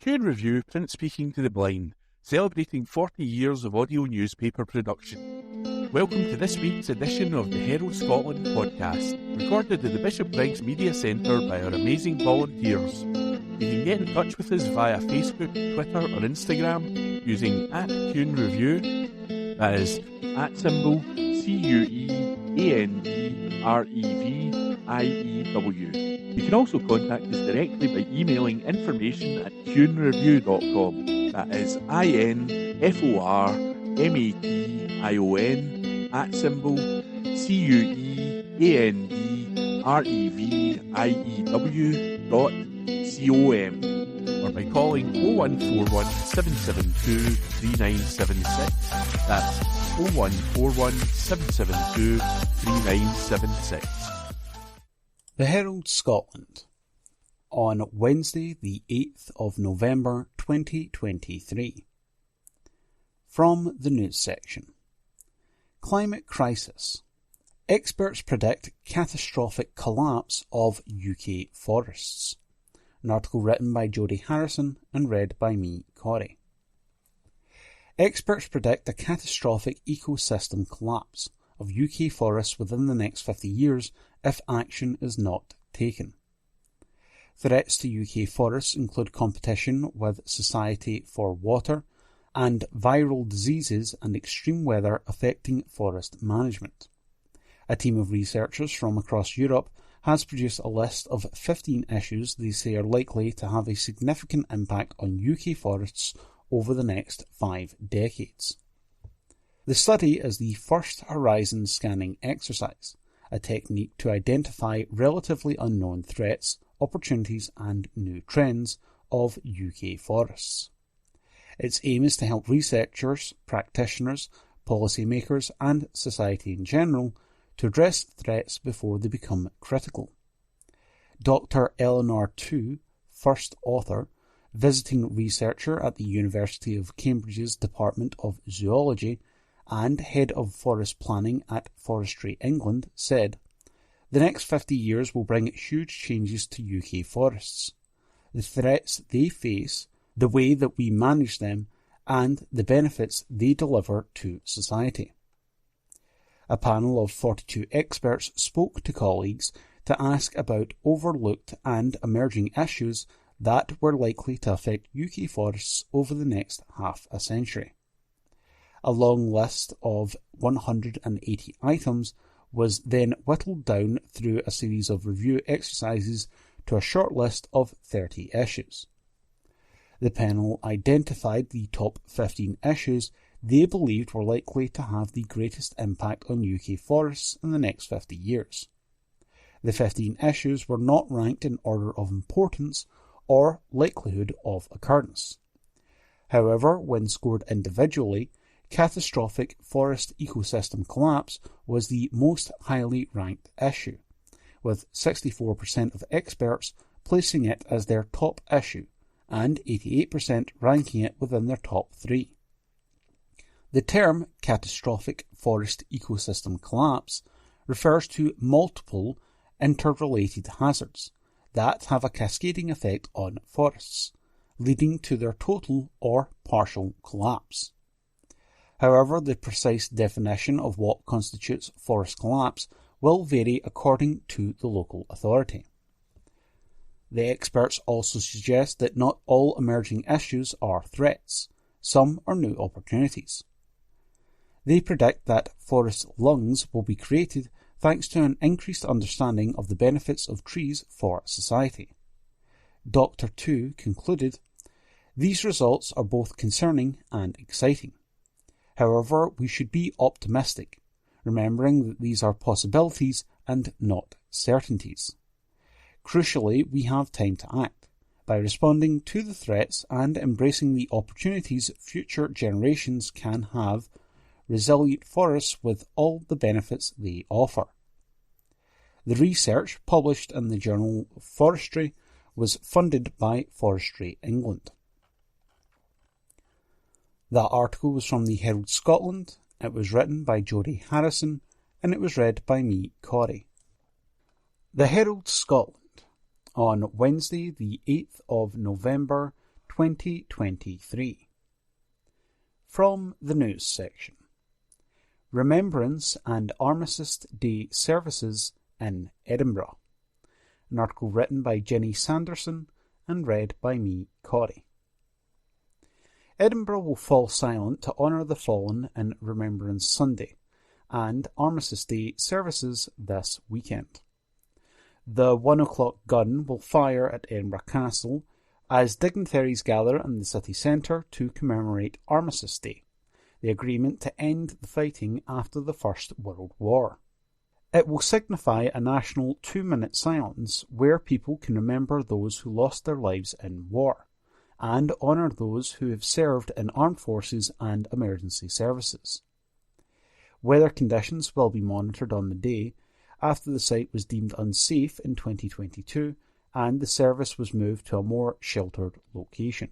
Q&A Review, print speaking to the blind, celebrating 40 years of audio newspaper production. Welcome to this week's edition of the Herald Scotland Podcast, recorded at the Bishop Briggs Media Centre by our amazing volunteers. You can get in touch with us via Facebook, Twitter or Instagram using @Q&A Review, that is @CUEANDREVIEW. You can also contact us directly by emailing information@QNReview.com. That is INFORMATION@CUEANDREVIEW.com, or by calling 0141 772 3976. That's 0141 772 3976. The Herald Scotland, on Wednesday the 8th of November 2023. From the news section. Climate crisis. Experts predict catastrophic collapse of UK forests. An article written by Jodie Harrison and read by me, Corey. Experts predict a catastrophic ecosystem collapse of UK forests within the next 50 years if action is not taken. Threats to UK forests include competition with society for water and viral diseases and extreme weather affecting forest management. A team of researchers from across Europe has produced a list of 15 issues they say are likely to have a significant impact on UK forests over the next 5 decades. The study is the first horizon scanning exercise, a technique to identify relatively unknown threats, opportunities and new trends of UK forests. Its aim is to help researchers, practitioners, policymakers and society in general to address threats before they become critical. Dr. Eleanor Tu, first author, visiting researcher at the University of Cambridge's Department of Zoology and head of forest planning at Forestry England, said, "The next 50 years will bring huge changes to UK forests. The threats they face, the way that we manage them, and the benefits they deliver to society." A panel of 42 experts spoke to colleagues to ask about overlooked and emerging issues that were likely to affect UK forests over the next half a century. A long list of 180 items was then whittled down through a series of review exercises to a short list of 30 issues. The panel identified the top 15 issues they believed were likely to have the greatest impact on UK forests in the next 50 years. The 15 issues were not ranked in order of importance or likelihood of occurrence. However, when scored individually, catastrophic forest ecosystem collapse was the most highly ranked issue, with 64% of experts placing it as their top issue and 88% ranking it within their top 3. The term catastrophic forest ecosystem collapse refers to multiple interrelated hazards that have a cascading effect on forests, leading to their total or partial collapse. However, the precise definition of what constitutes forest collapse will vary according to the local authority. The experts also suggest that not all emerging issues are threats. Some are new opportunities. They predict that forest lungs will be created thanks to an increased understanding of the benefits of trees for society. Dr. Tu concluded, "These results are both concerning and exciting. However, we should be optimistic, remembering that these are possibilities and not certainties. Crucially, we have time to act, by responding to the threats and embracing the opportunities future generations can have resilient forests with all the benefits they offer." The research, published in the Journal of Forestry, was funded by Forestry England. That article was from the Herald Scotland, it was written by Jodie Harrison, and it was read by me, Corey. The Herald Scotland, on Wednesday the 8th of November 2023. From the news section. Remembrance and Armistice Day services in Edinburgh. An article written by Jenny Sanderson and read by me, Corey. Edinburgh will fall silent to honour the fallen in Remembrance Sunday and Armistice Day services this weekend. The 1 o'clock gun will fire at Edinburgh Castle as dignitaries gather in the city centre to commemorate Armistice Day, the agreement to end the fighting after the First World War. It will signify a national 2-minute silence where people can remember those who lost their lives in war, and honour those who have served in armed forces and emergency services. Weather conditions will be monitored on the day, after the site was deemed unsafe in 2022 and the service was moved to a more sheltered location.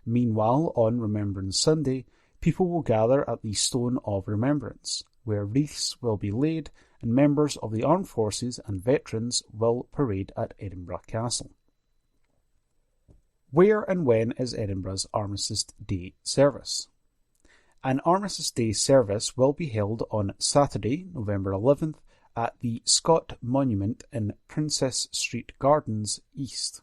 Meanwhile, on Remembrance Sunday, people will gather at the Stone of Remembrance, where wreaths will be laid and members of the armed forces and veterans will parade at Edinburgh Castle. Where and when is Edinburgh's Armistice Day service? An Armistice Day service will be held on Saturday, November 11th, at the Scott Monument in Princess Street Gardens East.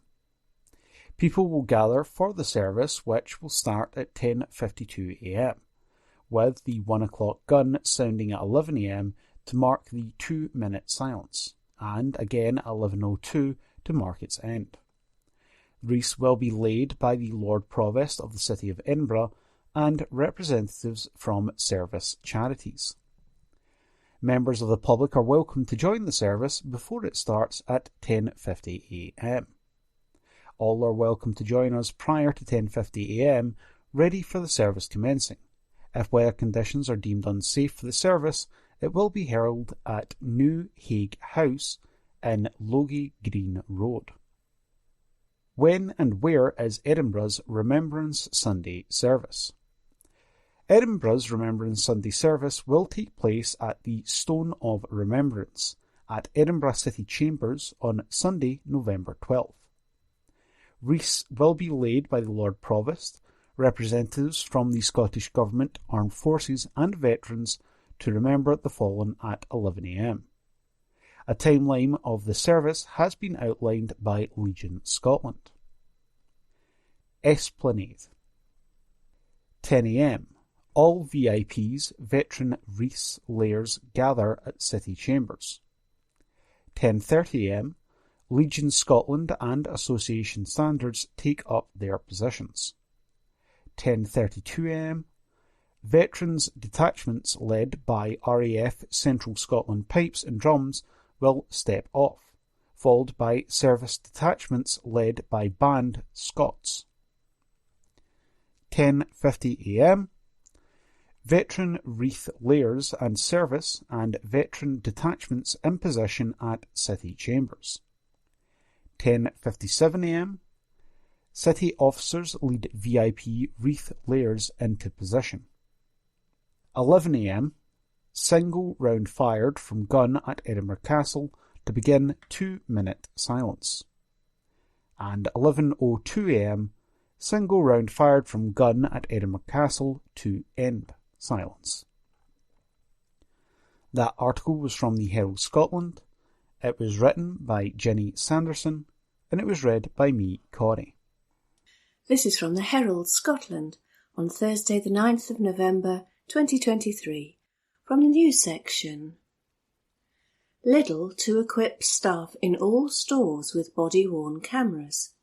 People will gather for the service, which will start at 10:52 a.m, with the 1 o'clock gun sounding at 11 a.m. to mark the 2-minute silence, and again at 11:02 to mark its end. Wreaths will be laid by the Lord Provost of the City of Edinburgh and representatives from service charities. Members of the public are welcome to join the service before it starts at 10:50 a.m. All are welcome to join us prior to 10:50 a.m, ready for the service commencing. If weather conditions are deemed unsafe for the service, it will be held at New Hague House in Logie Green Road. When and where is Edinburgh's Remembrance Sunday service? Edinburgh's Remembrance Sunday service will take place at the Stone of Remembrance at Edinburgh City Chambers on Sunday, November 12th. Wreaths will be laid by the Lord Provost, representatives from the Scottish Government, Armed Forces and Veterans to remember the fallen at 11 a.m. A timeline of the service has been outlined by Legion Scotland. Esplanade. 10 a.m. All VIPs, veteran wreaths layers gather at City Chambers. 10:30 a.m. Legion Scotland and Association Standards take up their positions. 10:32 a.m. Veterans detachments led by RAF Central Scotland Pipes and Drums will step off, followed by service detachments led by Band Scots. 10:50 a.m. Veteran wreath layers and service and veteran detachments in position at City Chambers. 10:57 a.m. City officers lead VIP wreath layers into position. 11 a.m. Single round fired from gun at Edinburgh Castle to begin 2-minute silence. And 11:02 a.m. Single round fired from gun at Edinburgh Castle to end silence. That article was from the Herald Scotland. It was written by Jenny Sanderson and it was read by me, Corey. This is from the Herald Scotland on Thursday the 9th of November 2023 from the news section. Lidl to equip staff in all stores with body-worn cameras.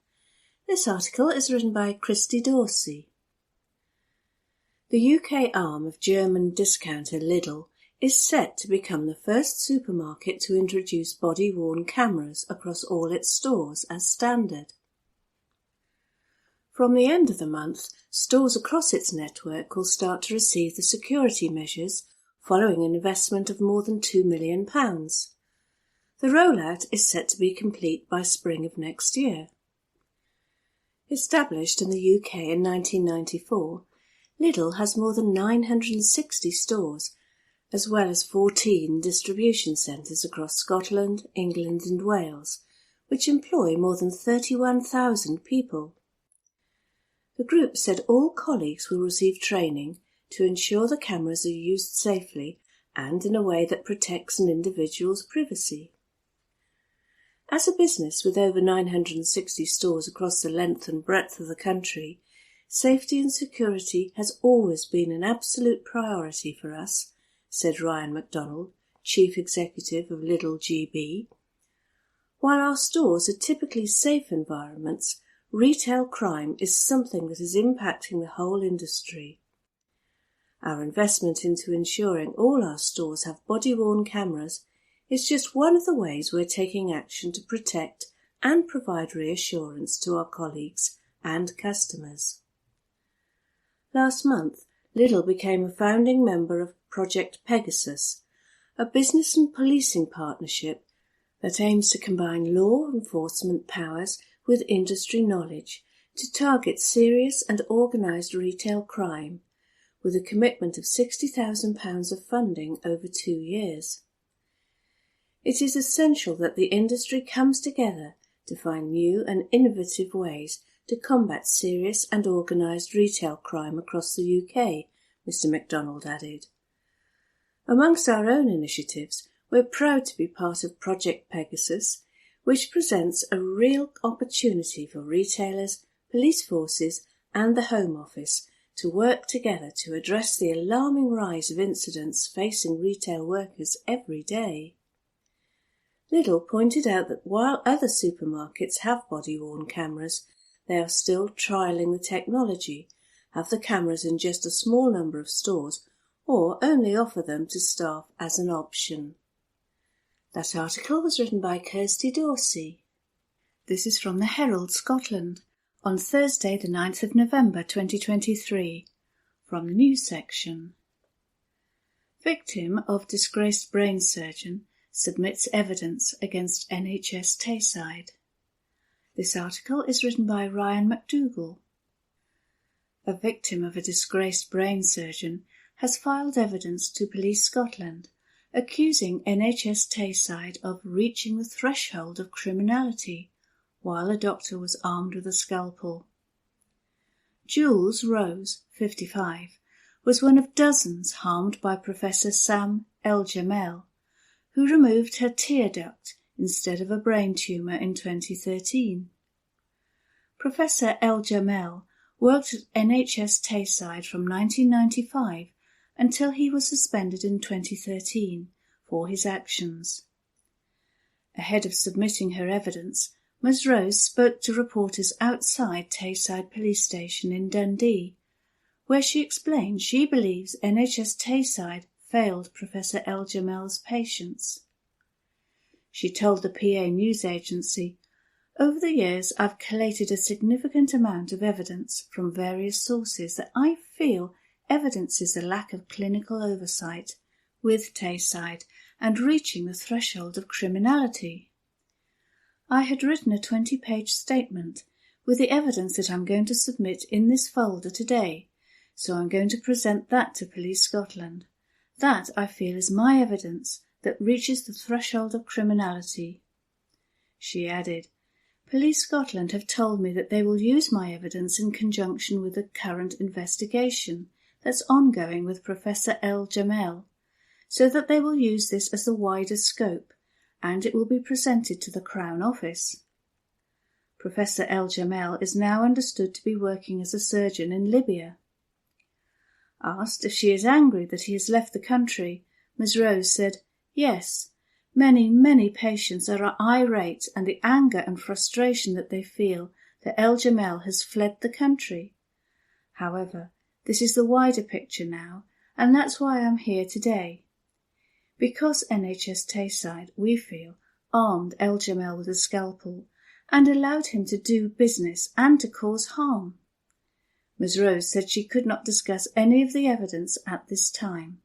This article is written by Christy Dorsey. The UK arm of German discounter Lidl is set to become the first supermarket to introduce body-worn cameras across all its stores as standard. From the end of the month, stores across its network will start to receive the security measures following an investment of more than £2 million. The rollout is set to be complete by spring of next year. Established in the UK in 1994, Lidl has more than 960 stores, as well as 14 distribution centres across Scotland, England and Wales, which employ more than 31,000 people. The group said all colleagues will receive training to ensure the cameras are used safely and in a way that protects an individual's privacy. As a business with over 960 stores across the length and breadth of the country, safety and security has always been an absolute priority for us, said Ryan MacDonald, Chief Executive of Lidl GB. While our stores are typically safe environments, retail crime is something that is impacting the whole industry. Our investment into ensuring all our stores have body-worn cameras is just one of the ways we're taking action to protect and provide reassurance to our colleagues and customers. Last month, Lidl became a founding member of Project Pegasus, a business and policing partnership that aims to combine law enforcement powers with industry knowledge to target serious and organised retail crime, with a commitment of £60,000 of funding over 2 years. It is essential that the industry comes together to find new and innovative ways to combat serious and organised retail crime across the UK, Mr MacDonald added. Amongst our own initiatives, we're proud to be part of Project Pegasus, which presents a real opportunity for retailers, police forces and the Home Office to work together to address the alarming rise of incidents facing retail workers every day. Lidl pointed out that while other supermarkets have body-worn cameras, they are still trialling the technology, have the cameras in just a small number of stores, or only offer them to staff as an option. That article was written by Kirsty Dorsey. This is from the Herald Scotland on Thursday the 9th of November 2023, from the news section. Victim of disgraced brain surgeon submits evidence against NHS Tayside. This article is written by Ryan McDougall. A victim of a disgraced brain surgeon has filed evidence to Police Scotland, accusing NHS Tayside of reaching the threshold of criminality while a doctor was armed with a scalpel. Jules Rose, 55, was one of dozens harmed by Professor Sam El-Jamel, who removed her tear duct instead of a brain tumour in 2013. Professor El-Jamel worked at NHS Tayside from 1995 until he was suspended in 2013 for his actions. Ahead of submitting her evidence, Ms Rose spoke to reporters outside Tayside Police Station in Dundee, where she explained she believes NHS Tayside failed Professor El-Jamel's patients. She told the PA news agency, "Over the years I've collated a significant amount of evidence from various sources that I feel evidences a lack of clinical oversight with Tayside and reaching the threshold of criminality. I had written a 20-page statement with the evidence that I'm going to submit in this folder today, so I'm going to present that to Police Scotland. That, I feel, is my evidence that reaches the threshold of criminality." She added, "Police Scotland have told me that they will use my evidence in conjunction with the current investigation that's ongoing with Professor El-Jamel, so that they will use this as the wider scope, and it will be presented to the Crown Office." Professor El-Jamel is now understood to be working as a surgeon in Libya. Asked if she is angry that he has left the country, Ms Rose said, "Yes, many patients are irate and the anger and frustration that they feel that El-Jamel has fled the country. However, this is the wider picture now, and that's why I'm here today. Because NHS Tayside, we feel, armed El-Jamel with a scalpel and allowed him to do business and to cause harm." Ms Rose said she could not discuss any of the evidence at this time.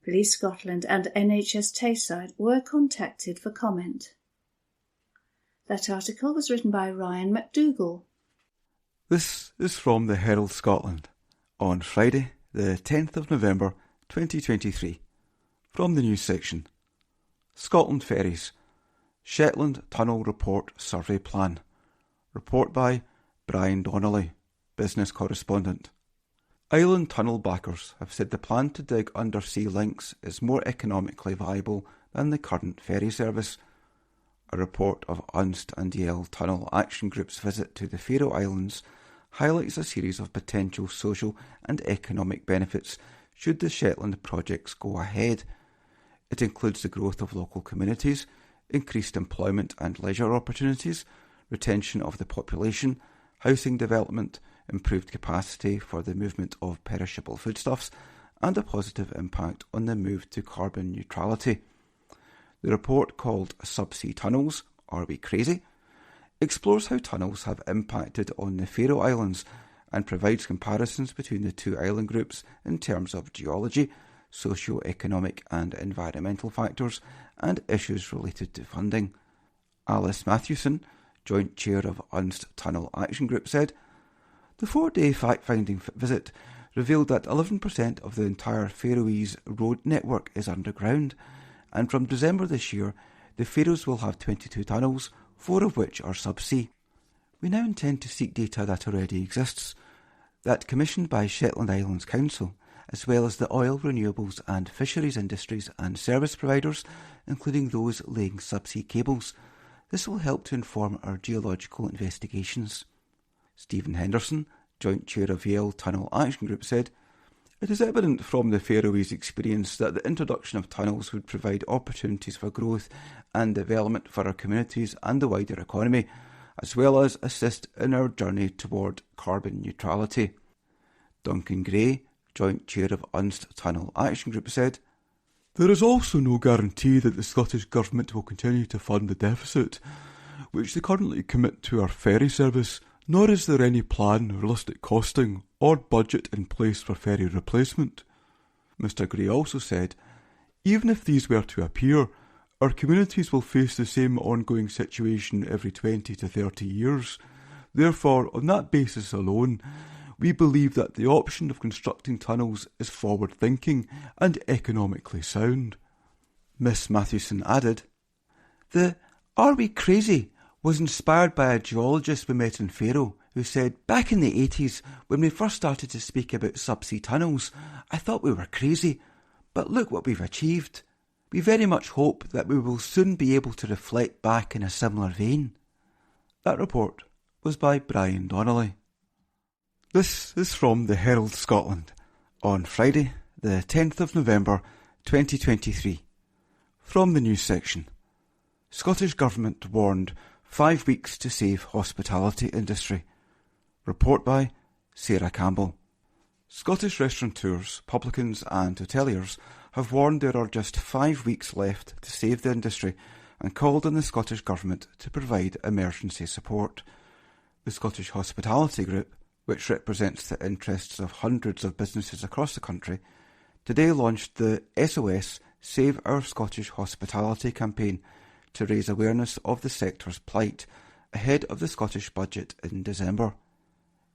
Police Scotland and NHS Tayside were contacted for comment. That article was written by Ryan McDougall. This is from the Herald Scotland on Friday, the 10th of November 2023, from the news section. Scotland Ferries, Shetland Tunnel Report Survey Plan. Report by Brian Donnelly, business correspondent. Island tunnel backers have said the plan to dig undersea links is more economically viable than the current ferry service. A report of Unst and Yale Tunnel Action Group's visit to the Faroe Islands highlights a series of potential social and economic benefits should the Shetland projects go ahead. It includes the growth of local communities, increased employment and leisure opportunities, retention of the population, housing development, improved capacity for the movement of perishable foodstuffs, and a positive impact on the move to carbon neutrality. The report, called Subsea Tunnels, Are We Crazy?, explores how tunnels have impacted on the Faroe Islands and provides comparisons between the two island groups in terms of geology, socio-economic and environmental factors, and issues related to funding. Alice Matthewson, Joint Chair of Unst Tunnel Action Group, said, "The 4-day fact-finding visit revealed that 11% of the entire Faroese road network is underground, and from December this year, the Faroes will have 22 tunnels, 4 of which are subsea. We now intend to seek data that already exists, that commissioned by Shetland Islands Council, as well as the oil, renewables and fisheries industries and service providers, including those laying subsea cables. This will help to inform our geological investigations." Stephen Henderson, Joint Chair of Yale Tunnel Action Group, said, "It is evident from the Faroese experience that the introduction of tunnels would provide opportunities for growth and development for our communities and the wider economy, as well as assist in our journey toward carbon neutrality." Duncan Gray, Joint Chair of Unst Tunnel Action Group, said, "There is also no guarantee that the Scottish Government will continue to fund the deficit, which they currently commit to our ferry service, nor is there any plan, realistic costing or budget in place for ferry replacement." Mr Gray also said, "Even if these were to appear, our communities will face the same ongoing situation every 20 to 30 years. Therefore, on that basis alone, we believe that the option of constructing tunnels is forward-thinking and economically sound." Miss Matthewson added, "The 'Are we crazy?' was inspired by a geologist we met in Faroe who said, 'Back in the 80s, when we first started to speak about subsea tunnels, I thought we were crazy, but look what we've achieved. We very much hope that we will soon be able to reflect back in a similar vein.'" That report was by Brian Donnelly. This is from the Herald Scotland on Friday, the 10th of November 2023. From the news section. Scottish Government warned 5 weeks to save hospitality industry. Report by Sarah Campbell. Scottish restaurateurs, publicans and hoteliers have warned there are just 5 weeks left to save the industry and called on the Scottish Government to provide emergency support. The Scottish Hospitality Group, which represents the interests of hundreds of businesses across the country, today launched the SOS Save Our Scottish Hospitality campaign to raise awareness of the sector's plight ahead of the Scottish budget in December.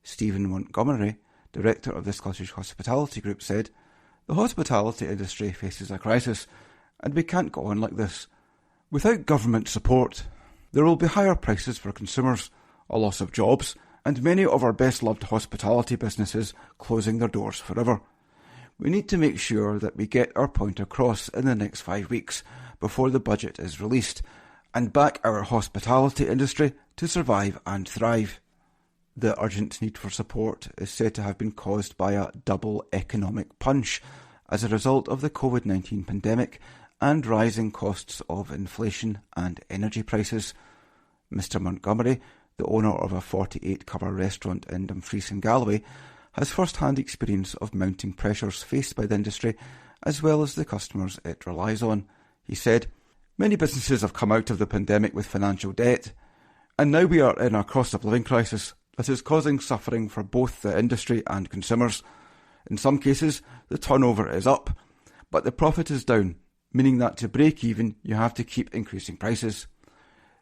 Stephen Montgomery, director of the Scottish Hospitality Group, said, "The hospitality industry faces a crisis, and we can't go on like this. Without government support, there will be higher prices for consumers, a loss of jobs, and many of our best-loved hospitality businesses closing their doors forever. We need to make sure that we get our point across in the next 5 weeks before the budget is released, and back our hospitality industry to survive and thrive." The urgent need for support is said to have been caused by a double economic punch as a result of the COVID-19 pandemic and rising costs of inflation and energy prices. Mr Montgomery, the owner of a 48-cover restaurant in Dumfries in Galloway, has first-hand experience of mounting pressures faced by the industry as well as the customers it relies on. He said, "Many businesses have come out of the pandemic with financial debt, and now we are in a cost-of-living crisis that is causing suffering for both the industry and consumers. In some cases, the turnover is up, but the profit is down, meaning that to break even, you have to keep increasing prices.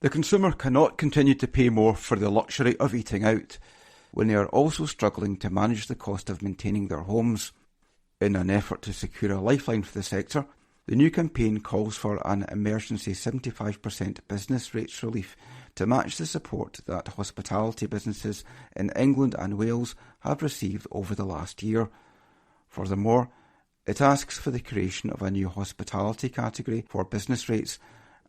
The consumer cannot continue to pay more for the luxury of eating out, when they are also struggling to manage the cost of maintaining their homes." In an effort to secure a lifeline for the sector, the new campaign calls for an emergency 75% business rates relief to match the support that hospitality businesses in England and Wales have received over the last year. Furthermore, it asks for the creation of a new hospitality category for business rates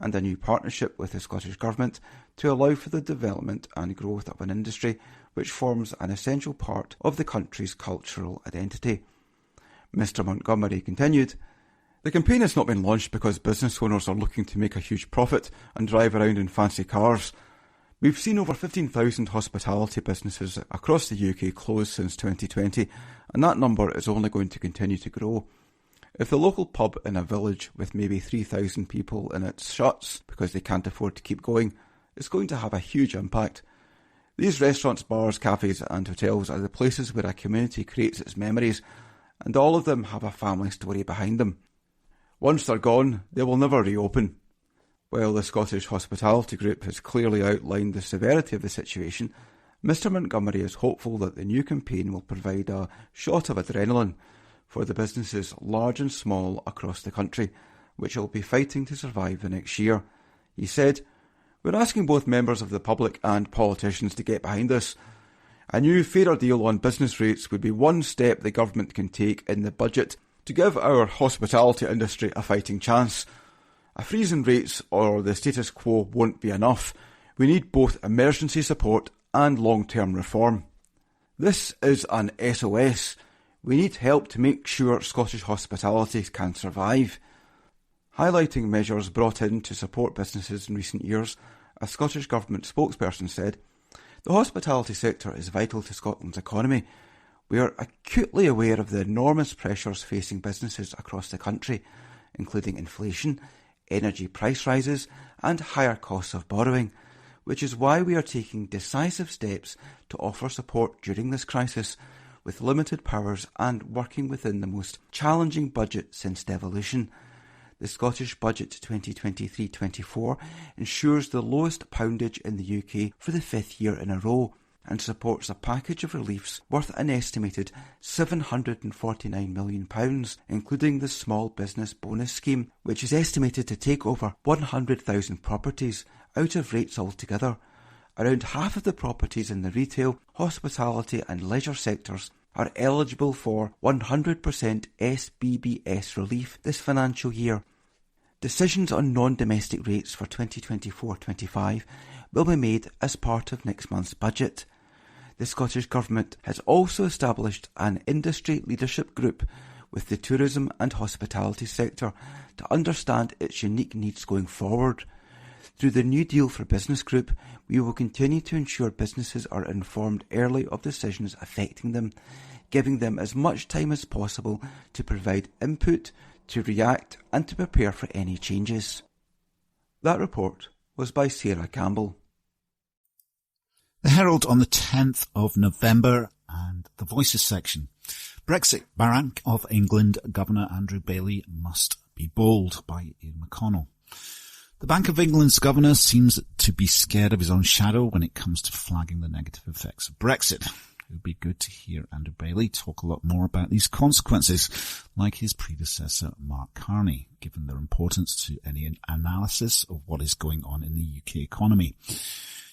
and a new partnership with the Scottish Government to allow for the development and growth of an industry which forms an essential part of the country's cultural identity. Mr Montgomery continued, "The campaign has not been launched because business owners are looking to make a huge profit and drive around in fancy cars. We've seen over 15,000 hospitality businesses across the UK close since 2020, and that number is only going to continue to grow. If the local pub in a village with maybe 3,000 people in it shuts because they can't afford to keep going, it's going to have a huge impact. These restaurants, bars, cafes and hotels are the places where a community creates its memories, and all of them have a family story behind them. Once they're gone, they will never reopen." While the Scottish Hospitality Group has clearly outlined the severity of the situation, Mr Montgomery is hopeful that the new campaign will provide a shot of adrenaline for the businesses large and small across the country, which will be fighting to survive the next year. He said, "We're asking both members of the public and politicians to get behind this. A new fairer deal on business rates would be one step the government can take in the budget to give our hospitality industry a fighting chance. A freeze in rates or the status quo won't be enough. We need both emergency support and long-term reform. This is an SOS. We need help to make sure Scottish hospitality can survive." Highlighting measures brought in to support businesses in recent years, a Scottish Government spokesperson said, "The hospitality sector is vital to Scotland's economy. We are acutely aware of the enormous pressures facing businesses across the country, including inflation, energy price rises and higher costs of borrowing, which is why we are taking decisive steps to offer support during this crisis, with limited powers and working within the most challenging budget since devolution. The Scottish Budget 2023-24 ensures the lowest poundage in the UK for the 5th year in a row and supports a package of reliefs worth an estimated £749 million, including the Small Business Bonus Scheme, which is estimated to take over 100,000 properties out of rates altogether. Around half of the properties in the retail, hospitality and leisure sectors are eligible for 100% SBBS relief this financial year. Decisions on non-domestic rates for 2024-25 will be made as part of next month's budget. The Scottish Government has also established an industry leadership group with the tourism and hospitality sector to understand its unique needs going forward. Through the New Deal for Business Group, we will continue to ensure businesses are informed early of decisions affecting them, giving them as much time as possible to provide input, to react and to prepare for any changes." That report was by Sarah Campbell. The Herald on the 10th of November and the Voices section. Brexit, Bank of England Governor Andrew Bailey must be bold, by Ian McConnell. The Bank of England's governor seems to be scared of his own shadow when it comes to flagging the negative effects of Brexit. It would be good to hear Andrew Bailey talk a lot more about these consequences, like his predecessor Mark Carney, given their importance to any analysis of what is going on in the UK economy.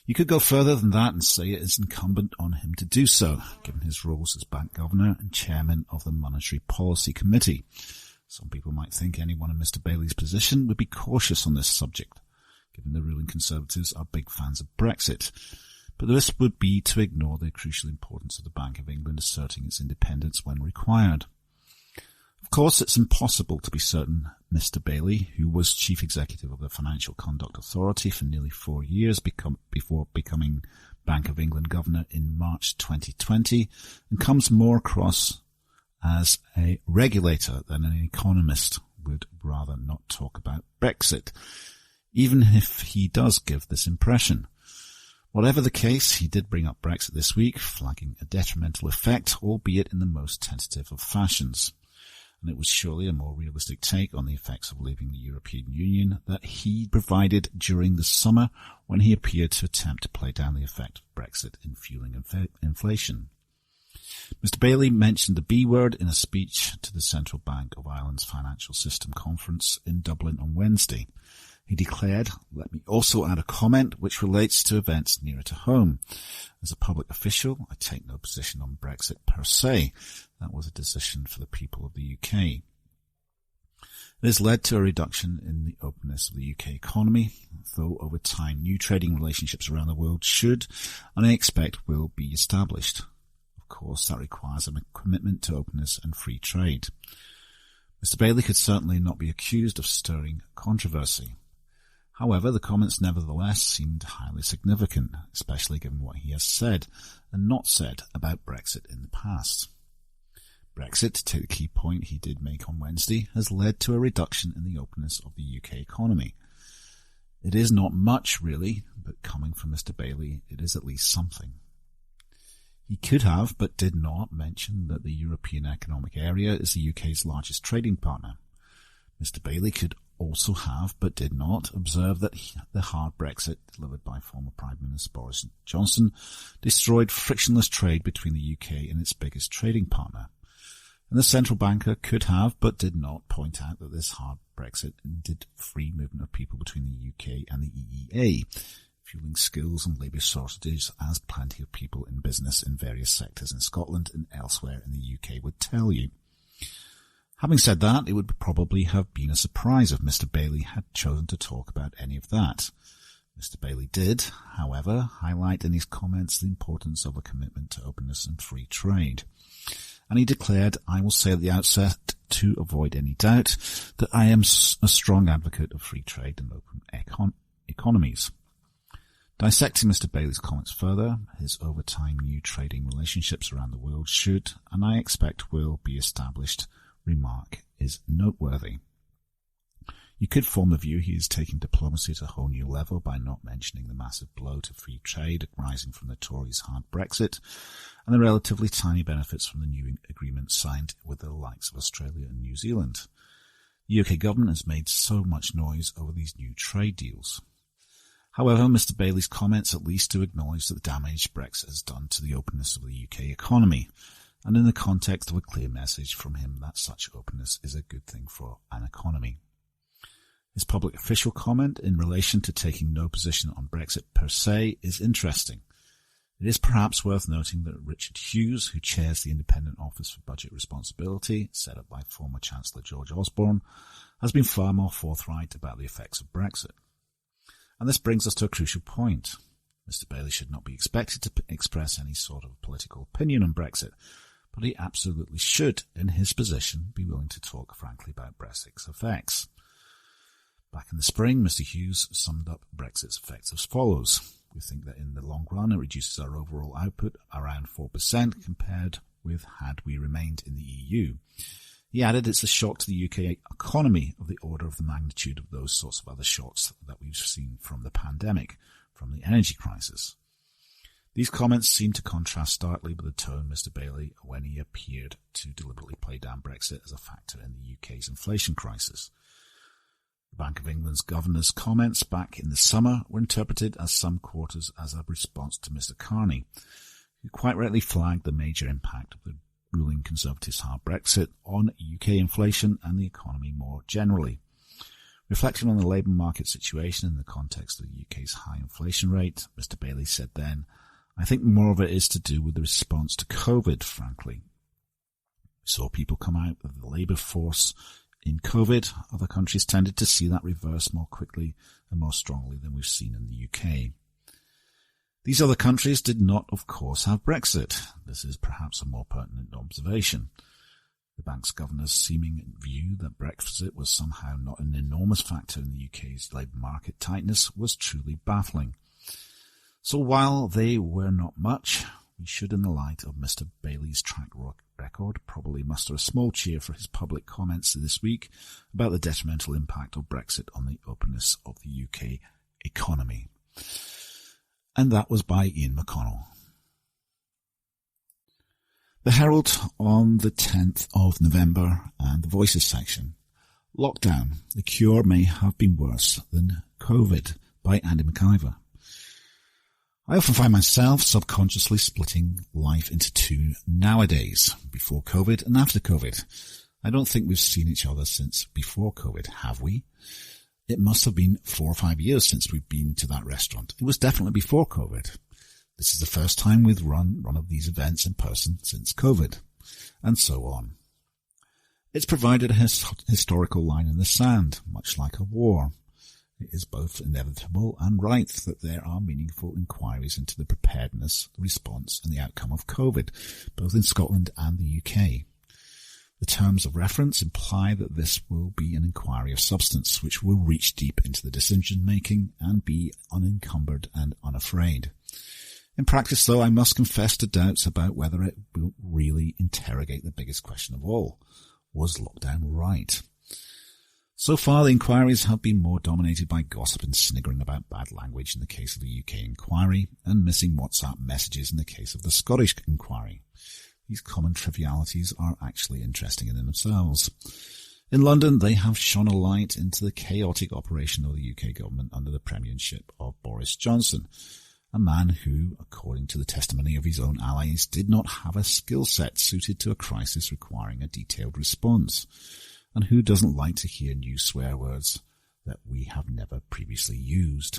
You could go further than that and say it is incumbent on him to do so, given his roles as bank governor and chairman of the Monetary Policy Committee. Some people might think anyone in Mr. Bailey's position would be cautious on this subject, given the ruling Conservatives are big fans of Brexit. But this would be to ignore the crucial importance of the Bank of England asserting its independence when required. Of course, it's impossible to be certain Mr. Bailey, who was Chief Executive of the Financial Conduct Authority for nearly 4 years before becoming Bank of England Governor in March 2020, and comes more across as a regulator than an economist, would rather not talk about Brexit, even if he does give this impression. Whatever the case, he did bring up Brexit this week, flagging a detrimental effect, albeit in the most tentative of fashions. And it was surely a more realistic take on the effects of leaving the European Union that he provided during the summer when he appeared to attempt to play down the effect of Brexit in fueling inflation. Mr. Bailey mentioned the B word in a speech to the Central Bank of Ireland's Financial System Conference in Dublin on Wednesday. He declared, "Let me also add a comment which relates to events nearer to home. As a public official, I take no position on Brexit per se. That was a decision for the people of the UK. It has led to a reduction in the openness of the UK economy, though over time new trading relationships around the world should, and I expect will, be established. Of course, that requires a commitment to openness and free trade." Mr. Bailey could certainly not be accused of stirring controversy. However, the comments nevertheless seemed highly significant, especially given what he has said and not said about Brexit in the past. Brexit, to take the key point he did make on Wednesday, has led to a reduction in the openness of the UK economy. It is not much, really, but coming from Mr. Bailey, it is at least something. He could have, but did not, mention that the European Economic Area is the UK's largest trading partner. Mr. Bailey could also have, but did not, observe that the hard Brexit delivered by former Prime Minister Boris Johnson destroyed frictionless trade between the UK and its biggest trading partner. And the central banker could have, but did not, point out that this hard Brexit ended free movement of people between the UK and the EEA, fueling skills and labour shortages, as plenty of people in business in various sectors in Scotland and elsewhere in the UK would tell you. Having said that, it would probably have been a surprise if Mr. Bailey had chosen to talk about any of that. Mr. Bailey did, however, highlight in his comments the importance of a commitment to openness and free trade. And he declared, "I will say at the outset, to avoid any doubt, that I am a strong advocate of free trade and open economies." Dissecting Mr. Bailey's comments further, his over time new trading relationships around the world should, and I expect will, be established remark is noteworthy. You could form the view he is taking diplomacy to a whole new level by not mentioning the massive blow to free trade arising from the Tories' hard Brexit and the relatively tiny benefits from the new agreement signed with the likes of Australia and New Zealand. The UK government has made so much noise over these new trade deals. However, Mr. Bailey's comments at least do acknowledge the damage Brexit has done to the openness of the UK economy, and in the context of a clear message from him that such openness is a good thing for an economy. His public official comment in relation to taking no position on Brexit per se is interesting. It is perhaps worth noting that Richard Hughes, who chairs the Independent Office for Budget Responsibility, set up by former Chancellor George Osborne, has been far more forthright about the effects of Brexit. And this brings us to a crucial point. Mr. Bailey should not be expected to express any sort of political opinion on Brexit, but he absolutely should, in his position, be willing to talk frankly about Brexit's effects. Back in the spring, Mr. Hughes summed up Brexit's effects as follows. We think that in the long run it reduces our overall output around 4% compared with had we remained in the EU. He added it's a shock to the UK economy of the order of the magnitude of those sorts of other shocks that we've seen from the pandemic, from the energy crisis. These comments seem to contrast starkly with the tone Mr. Bailey when he appeared to deliberately play down Brexit as a factor in the UK's inflation crisis. The Bank of England's governor's comments back in the summer were interpreted as some quarters as a response to Mr. Carney, who quite rightly flagged the major impact of the ruling Conservatives' hard Brexit on UK inflation and the economy more generally. Reflecting on the labour market situation in the context of the UK's high inflation rate, Mr. Bailey said then, "I think more of it is to do with the response to COVID, frankly. We saw people come out of the labour force in COVID. Other countries tended to see that reverse more quickly and more strongly than we've seen in the UK. These other countries did not, of course, have Brexit. This is perhaps a more pertinent observation. The bank's governor's seeming view that Brexit was somehow not an enormous factor in the UK's labour market tightness was truly baffling. So while they were not much, we should, in the light of Mr. Bailey's track record, probably muster a small cheer for his public comments this week about the detrimental impact of Brexit on the openness of the UK economy." And that was by Ian McConnell. The Herald on the 10th of November and the Voices section. Lockdown, the cure may have been worse than COVID, by Andy McIver. I often find myself subconsciously splitting life into two nowadays, before COVID and after COVID. I don't think we've seen each other since before COVID, have we? It must have been 4 or 5 years since we've been to that restaurant. It was definitely before COVID. This is the first time we've run one of these events in person since COVID, and so on. It's provided a historical line in the sand, much like a war. It is both inevitable and right that there are meaningful inquiries into the preparedness, the response and the outcome of COVID, both in Scotland and the UK. The terms of reference imply that this will be an inquiry of substance, which will reach deep into the decision-making and be unencumbered and unafraid. In practice, though, I must confess to doubts about whether it will really interrogate the biggest question of all. Was lockdown right? So far, the inquiries have been more dominated by gossip and sniggering about bad language in the case of the UK inquiry, and missing WhatsApp messages in the case of the Scottish inquiry. These common trivialities are actually interesting in themselves. In London, they have shone a light into the chaotic operation of the UK government under the premiership of Boris Johnson, a man who, according to the testimony of his own allies, did not have a skill set suited to a crisis requiring a detailed response, and who doesn't like to hear new swear words that we have never previously used.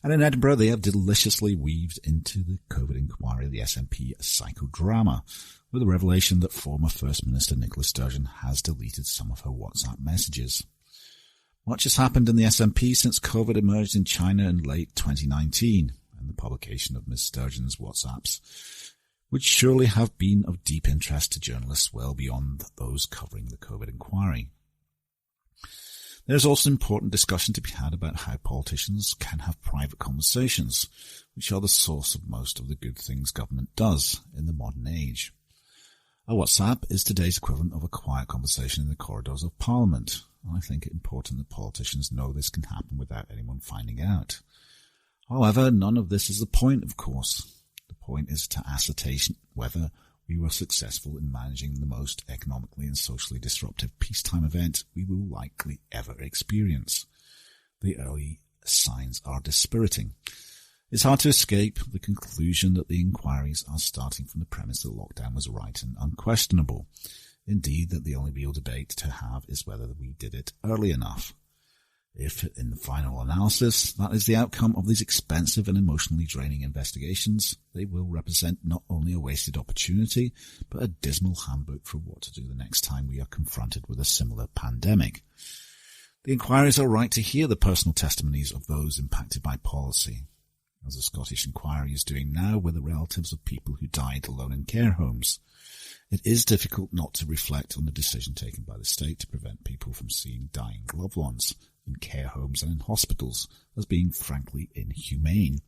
And in Edinburgh, they have deliciously weaved into the COVID inquiry the SNP psychodrama, with the revelation that former First Minister Nicola Sturgeon has deleted some of her WhatsApp messages. Much has happened in the SNP since COVID emerged in China in late 2019, and the publication of Ms Sturgeon's WhatsApps would surely have been of deep interest to journalists well beyond those covering the COVID inquiry. There is also important discussion to be had about how politicians can have private conversations, which are the source of most of the good things government does in the modern age. A WhatsApp is today's equivalent of a quiet conversation in the corridors of Parliament, and I think it important that politicians know this can happen without anyone finding out. However, none of this is the point, of course. The point is to ascertain whether we were successful in managing the most economically and socially disruptive peacetime event we will likely ever experience. The early signs are dispiriting. It's hard to escape the conclusion that the inquiries are starting from the premise that lockdown was right and unquestionable. Indeed, that the only real debate to have is whether we did it early enough. If, in the final analysis, that is the outcome of these expensive and emotionally draining investigations, they will represent not only a wasted opportunity, but a dismal handbook for what to do the next time we are confronted with a similar pandemic. The inquiries are right to hear the personal testimonies of those impacted by policy, as the Scottish inquiry is doing now with the relatives of people who died alone in care homes. It is difficult not to reflect on the decision taken by the state to prevent people from seeing dying loved ones in care homes and in hospitals as being frankly inhumane.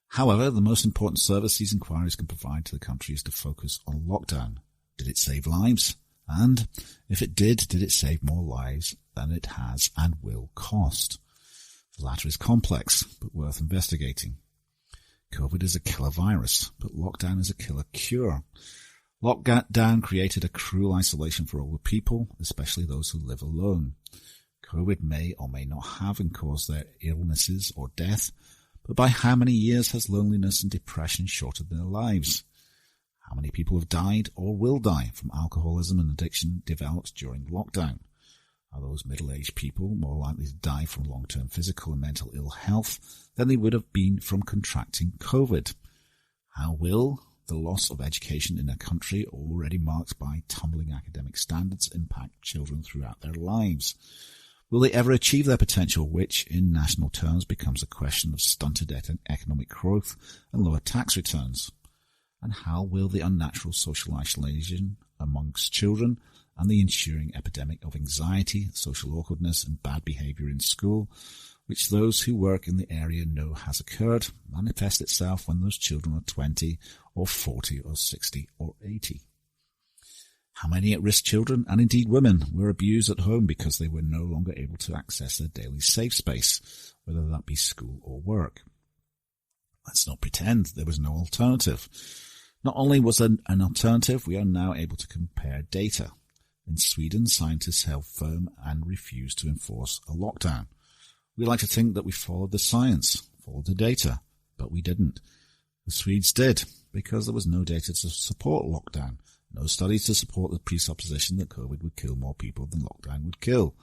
However, the most important service these inquiries can provide to the country is to focus on lockdown. Did it save lives? And if it did it save more lives than it has and will cost? The latter is complex, but worth investigating. COVID is a killer virus, but lockdown is a killer cure. Lockdown created a cruel isolation for older people, especially those who live alone. COVID may or may not have caused their illnesses or death, but by how many years has loneliness and depression shortened their lives? How many people have died or will die from alcoholism and addiction developed during lockdown? Are those middle-aged people more likely to die from long-term physical and mental ill health than they would have been from contracting COVID? How will the loss of education in a country already marked by tumbling academic standards impact children throughout their lives? Will they ever achieve their potential, which, in national terms, becomes a question of stunted economic growth and lower tax returns? And how will the unnatural social isolation amongst children and the ensuing epidemic of anxiety, social awkwardness and bad behaviour in school, which those who work in the area know has occurred, manifest itself when those children are 20 or 40 or 60 or 80? How many at-risk children, and indeed women, were abused at home because they were no longer able to access their daily safe space, whether that be school or work? Let's not pretend there was no alternative. Not only was there an alternative, we are now able to compare data. In Sweden, scientists held firm and refused to enforce a lockdown. We like to think that we followed the science, followed the data, but we didn't. The Swedes did, because there was no data to support lockdown. No studies to support the presupposition that COVID would kill more people than lockdown would kill.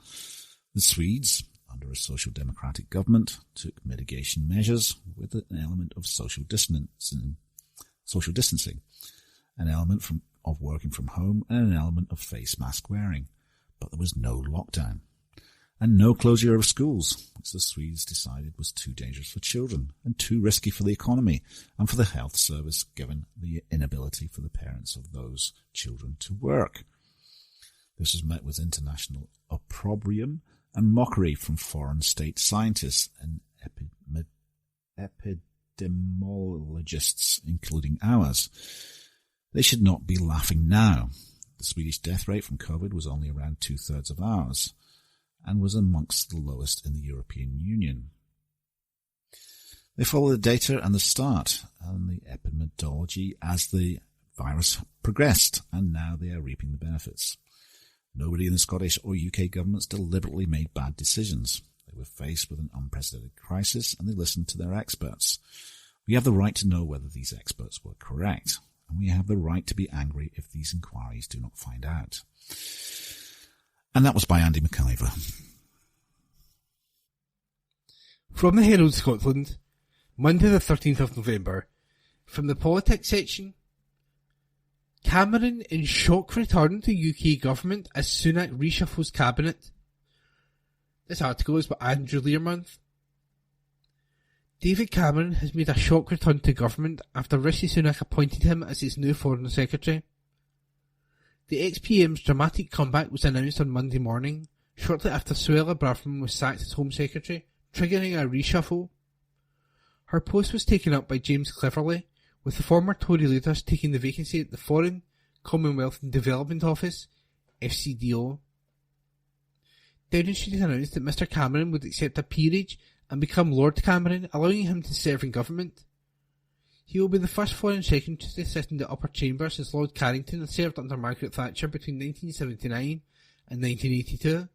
The Swedes, under a social democratic government, took mitigation measures with an element of social distancing, an element of working from home, and an element of face mask wearing. But there was no lockdown, and no closure of schools, which the Swedes decided was too dangerous for children and too risky for the economy and for the health service, given the inability for the parents of those children to work. This was met with international opprobrium and mockery from foreign state scientists and epidemiologists, including ours. They should not be laughing now. The Swedish death rate from COVID was only around 2/3 of ours, and was amongst the lowest in the European Union. They follow the data and the start and the epidemiology as the virus progressed, and now they are reaping the benefits. Nobody in the Scottish or UK governments deliberately made bad decisions. They were faced with an unprecedented crisis, and they listened to their experts. We have the right to know whether these experts were correct, and we have the right to be angry if these inquiries do not find out. And that was by Andy McIver. From the Herald Scotland, Monday the 13th of November, from the politics section, Cameron in shock return to UK government as Sunak reshuffles cabinet. This article is by Andrew Learmonth. David Cameron has made a shock return to government after Rishi Sunak appointed him as his new Foreign Secretary. The ex-PM's dramatic comeback was announced on Monday morning, shortly after Suella Braverman was sacked as Home Secretary, triggering a reshuffle. Her post was taken up by James Cleverly, with the former Tory leaders taking the vacancy at the Foreign, Commonwealth and Development Office, FCDO. Downing Street announced that Mr Cameron would accept a peerage and become Lord Cameron, allowing him to serve in government. He will be the first Foreign Secretary to sit in the upper chamber since Lord Carrington had served under Margaret Thatcher between 1979 and 1982.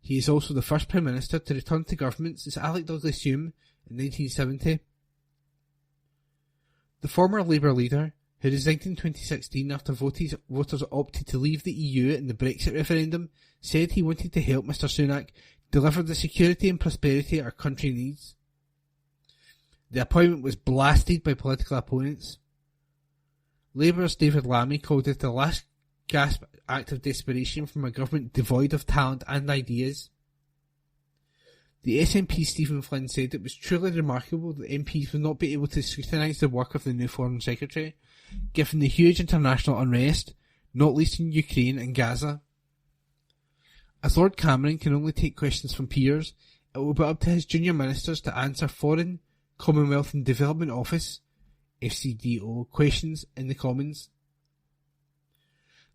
He is also the first Prime Minister to return to government since Alec Douglas-Hume in 1970. The former Labour leader, who resigned in 2016 after voters opted to leave the EU in the Brexit referendum, said he wanted to help Mr Sunak deliver the security and prosperity our country needs. The appointment was blasted by political opponents. Labour's David Lammy called it the last gasp act of desperation from a government devoid of talent and ideas. The SNP Stephen Flynn said it was truly remarkable that MPs would not be able to scrutinise the work of the new Foreign Secretary, given the huge international unrest, not least in Ukraine and Gaza. As Lord Cameron can only take questions from peers, it will be up to his junior ministers to answer Foreign, Commonwealth and Development Office, FCDO, questions in the Commons.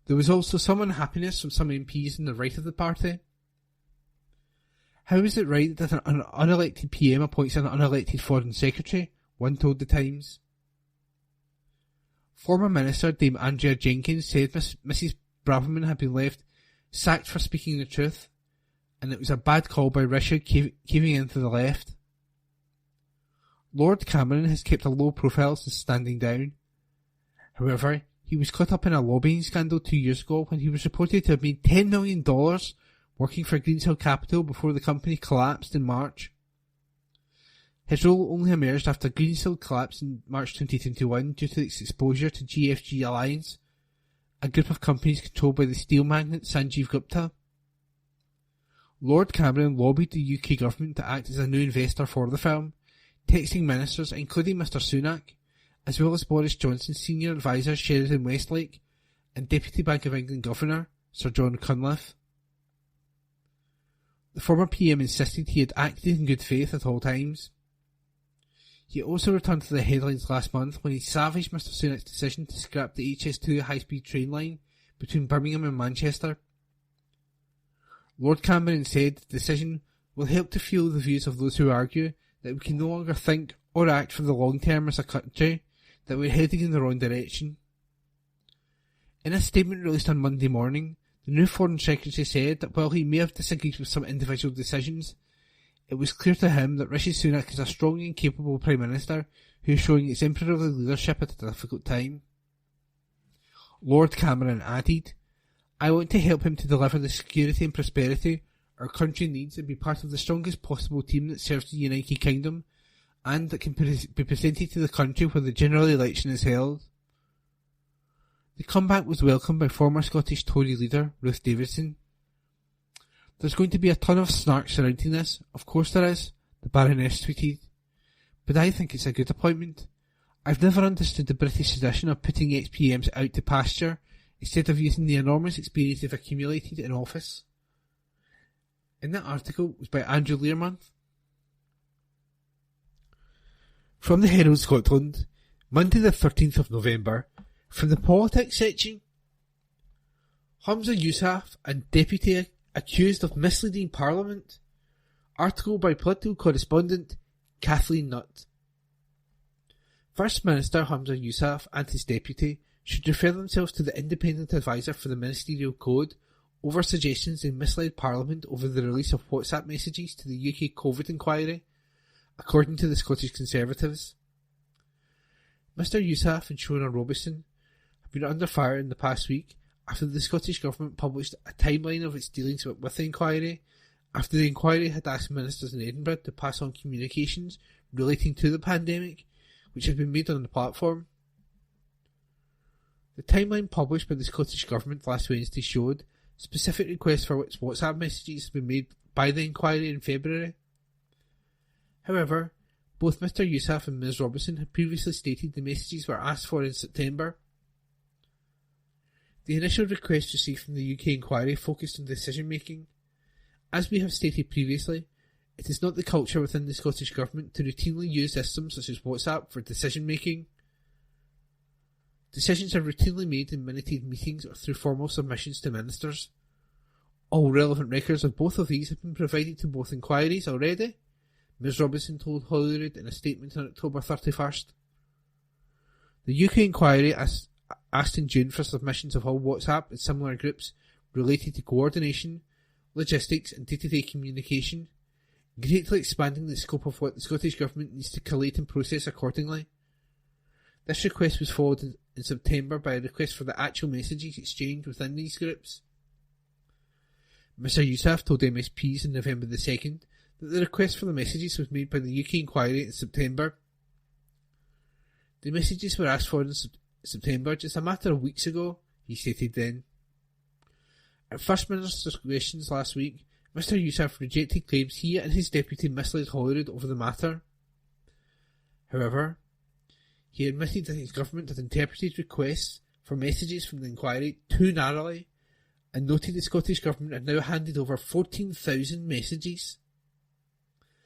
There was also some unhappiness from some MPs on the right of the party. How is it right that an unelected PM appoints an unelected Foreign Secretary? One told the Times. Former Minister Dame Andrea Jenkins said Mrs Braverman had been left sacked for speaking the truth, and it was a bad call by Rishi caving in to the left. Lord Cameron has kept a low profile since standing down. However, he was caught up in a lobbying scandal 2 years ago when he was reported to have made $10 million working for Greensill Capital before the company collapsed in March. His role only emerged after Greensill collapsed in March 2021 due to its exposure to GFG Alliance, a group of companies controlled by the steel magnate Sanjeev Gupta. Lord Cameron lobbied the UK government to act as a new investor for the firm, texting ministers including Mr Sunak, as well as Boris Johnson's senior advisor Sheridan Westlake and Deputy Bank of England Governor Sir John Cunliffe. The former PM insisted he had acted in good faith at all times. He also returned to the headlines last month when he savaged Mr Sunak's decision to scrap the HS2 high-speed train line between Birmingham and Manchester. Lord Cameron said the decision will help to fuel the views of those who argue that we can no longer think or act for the long term as a country, that we're heading in the wrong direction. In a statement released on Monday morning, the new Foreign Secretary said that while he may have disagreed with some individual decisions, it was clear to him that Rishi Sunak is a strong and capable Prime Minister who is showing exemplary leadership at a difficult time. Lord Cameron added, "I want to help him to deliver the security and prosperity our country needs and be part of the strongest possible team that serves the United Kingdom and that can be presented to the country where the general election is held. The comeback was welcomed by former Scottish Tory leader Ruth Davidson. There's going to be a ton of snark surrounding this, of course there is, the Baroness tweeted, but I think it's a good appointment. I've never understood the British tradition of putting ex-PMs out to pasture instead of using the enormous experience they've accumulated in office. And that article was by Andrew Learmonth. From the Herald Scotland, Monday the 13th of November, from the politics section, Humza Yousaf and deputy accused of misleading Parliament. Article by political correspondent Kathleen Nutt. First Minister Humza Yousaf and his deputy should refer themselves to the independent adviser for the Ministerial Code over suggestions they misled Parliament over the release of WhatsApp messages to the UK COVID inquiry, according to the Scottish Conservatives. Mr Yousaf and Shona Robertson have been under fire in the past week after the Scottish Government published a timeline of its dealings with the inquiry, after the inquiry had asked ministers in Edinburgh to pass on communications relating to the pandemic, which had been made on the platform. The timeline published by the Scottish Government last Wednesday showed specific requests for which WhatsApp messages had been made by the inquiry in February. However, both Mr Yousaf and Ms Robertson had previously stated the messages were asked for in September. The initial request received from the UK inquiry focused on decision making. As we have stated previously, it is not the culture within the Scottish Government to routinely use systems such as WhatsApp for decision making. Decisions are routinely made in minuted meetings or through formal submissions to ministers. All relevant records of both of these have been provided to both inquiries already, Ms Robinson told Holyrood in a statement on October 31st. The UK inquiry asked in June for submissions of all WhatsApp and similar groups related to coordination, logistics and day-to-day communication, greatly expanding the scope of what the Scottish Government needs to collate and process accordingly. This request was followed in September by a request for the actual messages exchanged within these groups. Mr Yousaf told MSPs on November the 2nd that the request for the messages was made by the UK inquiry in September. The messages were asked for in September, just a matter of weeks ago, he stated then. At First Minister's questions last week, Mr Yousaf rejected claims he and his deputy misled Holyrood over the matter. However, he admitted that his government had interpreted requests for messages from the inquiry too narrowly and noted the Scottish Government had now handed over 14,000 messages.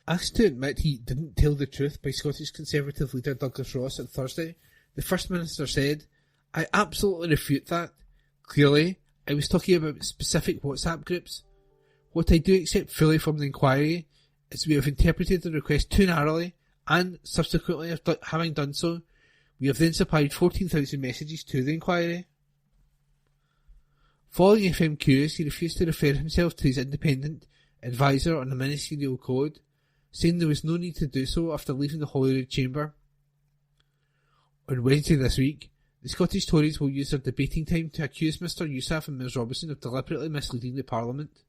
Asked to admit he didn't tell the truth by Scottish Conservative leader Douglas Ross on Thursday, the First Minister said, "I absolutely refute that. Clearly, I was talking about specific WhatsApp groups. What I do accept fully from the inquiry is we have interpreted the request too narrowly and, subsequently having done so, we have then supplied 14,000 messages to the inquiry." Following FMQs, he refused to refer himself to his independent adviser on the Ministerial Code, saying there was no need to do so after leaving the Holyrood chamber. On Wednesday this week, the Scottish Tories will use their debating time to accuse Mr Yousaf and Ms Robertson of deliberately misleading the Parliament.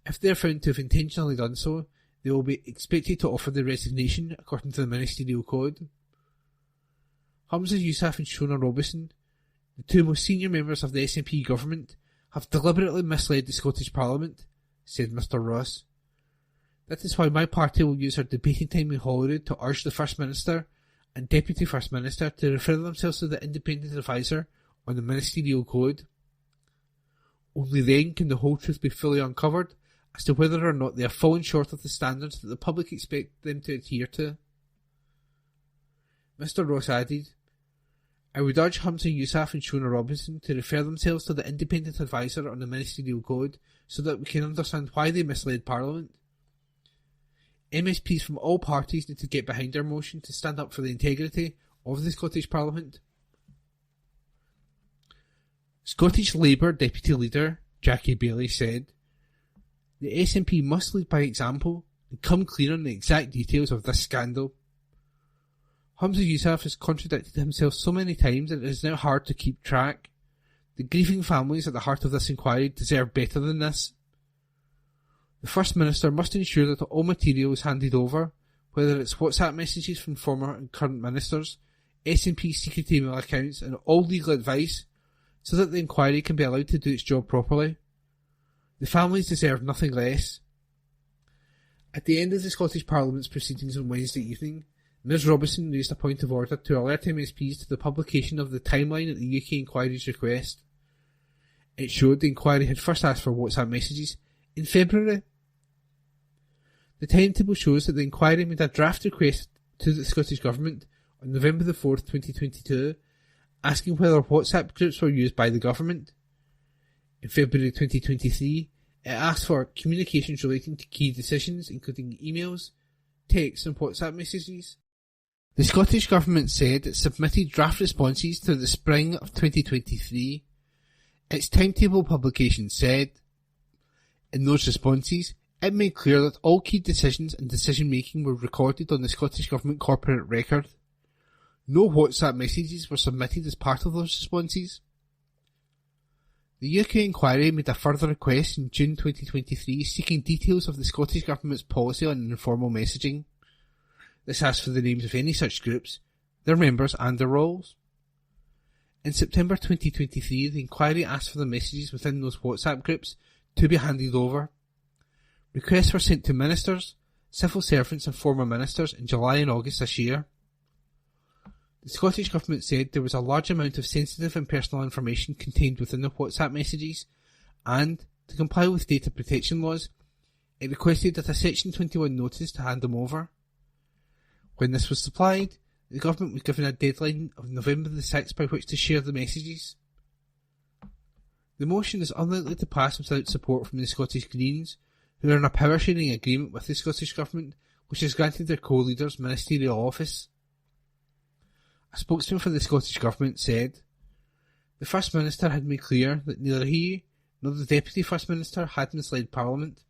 If they are found to have intentionally done so, they will be expected to offer their resignation according to the Ministerial Code. Humza Yousaf and Shona Robertson, the two most senior members of the SNP government, have deliberately misled the Scottish Parliament, said Mr Ross. That is why my party will use our debating time in Holyrood to urge the First Minister and Deputy First Minister to refer themselves to the independent adviser on the Ministerial Code. Only then can the whole truth be fully uncovered as to whether or not they have fallen short of the standards that the public expect them to adhere to. Mr Ross added, "I would urge Humza Yousaf and Shona Robinson to refer themselves to the independent adviser on the Ministerial Code so that we can understand why they misled Parliament. MSPs from all parties need to get behind our motion to stand up for the integrity of the Scottish Parliament." Scottish Labour Deputy Leader Jackie Baillie said, "The SNP must lead by example and come clean on the exact details of this scandal. Humza Yousaf has contradicted himself so many times that it is now hard to keep track. The grieving families at the heart of this inquiry deserve better than this. The First Minister must ensure that all material is handed over, whether it's WhatsApp messages from former and current ministers, SNP secret email accounts and all legal advice, so that the inquiry can be allowed to do its job properly. The families deserve nothing less. At the end of the Scottish Parliament's proceedings on Wednesday evening, Ms Robinson raised a point of order to alert MSPs to the publication of the timeline at the UK inquiry's request. It showed the inquiry had first asked for WhatsApp messages in February. The timetable shows that the inquiry made a draft request to the Scottish Government on November the 4th, 2022, asking whether WhatsApp groups were used by the Government. In February 2023, it asked for communications relating to key decisions, including emails, texts and WhatsApp messages. The Scottish Government said it submitted draft responses to the spring of 2023. Its timetable publication said, in those responses, it made clear that all key decisions and decision-making were recorded on the Scottish Government corporate record. No WhatsApp messages were submitted as part of those responses. The UK inquiry made a further request in June 2023 seeking details of the Scottish Government's policy on informal messaging. This asked for the names of any such groups, their members and their roles. In September 2023, the inquiry asked for the messages within those WhatsApp groups to be handed over. Requests were sent to ministers, civil servants and former ministers in July and August this year. The Scottish Government said there was a large amount of sensitive and personal information contained within the WhatsApp messages and, to comply with data protection laws, it requested that a Section 21 notice to hand them over. When this was supplied, the Government was given a deadline of November the 6th by which to share the messages. The motion is unlikely to pass without support from the Scottish Greens, who are in a power-sharing agreement with the Scottish Government, which has granted their co-leaders ministerial office. A spokesman for the Scottish Government said, "The First Minister had made clear that neither he nor the Deputy First Minister had misled Parliament.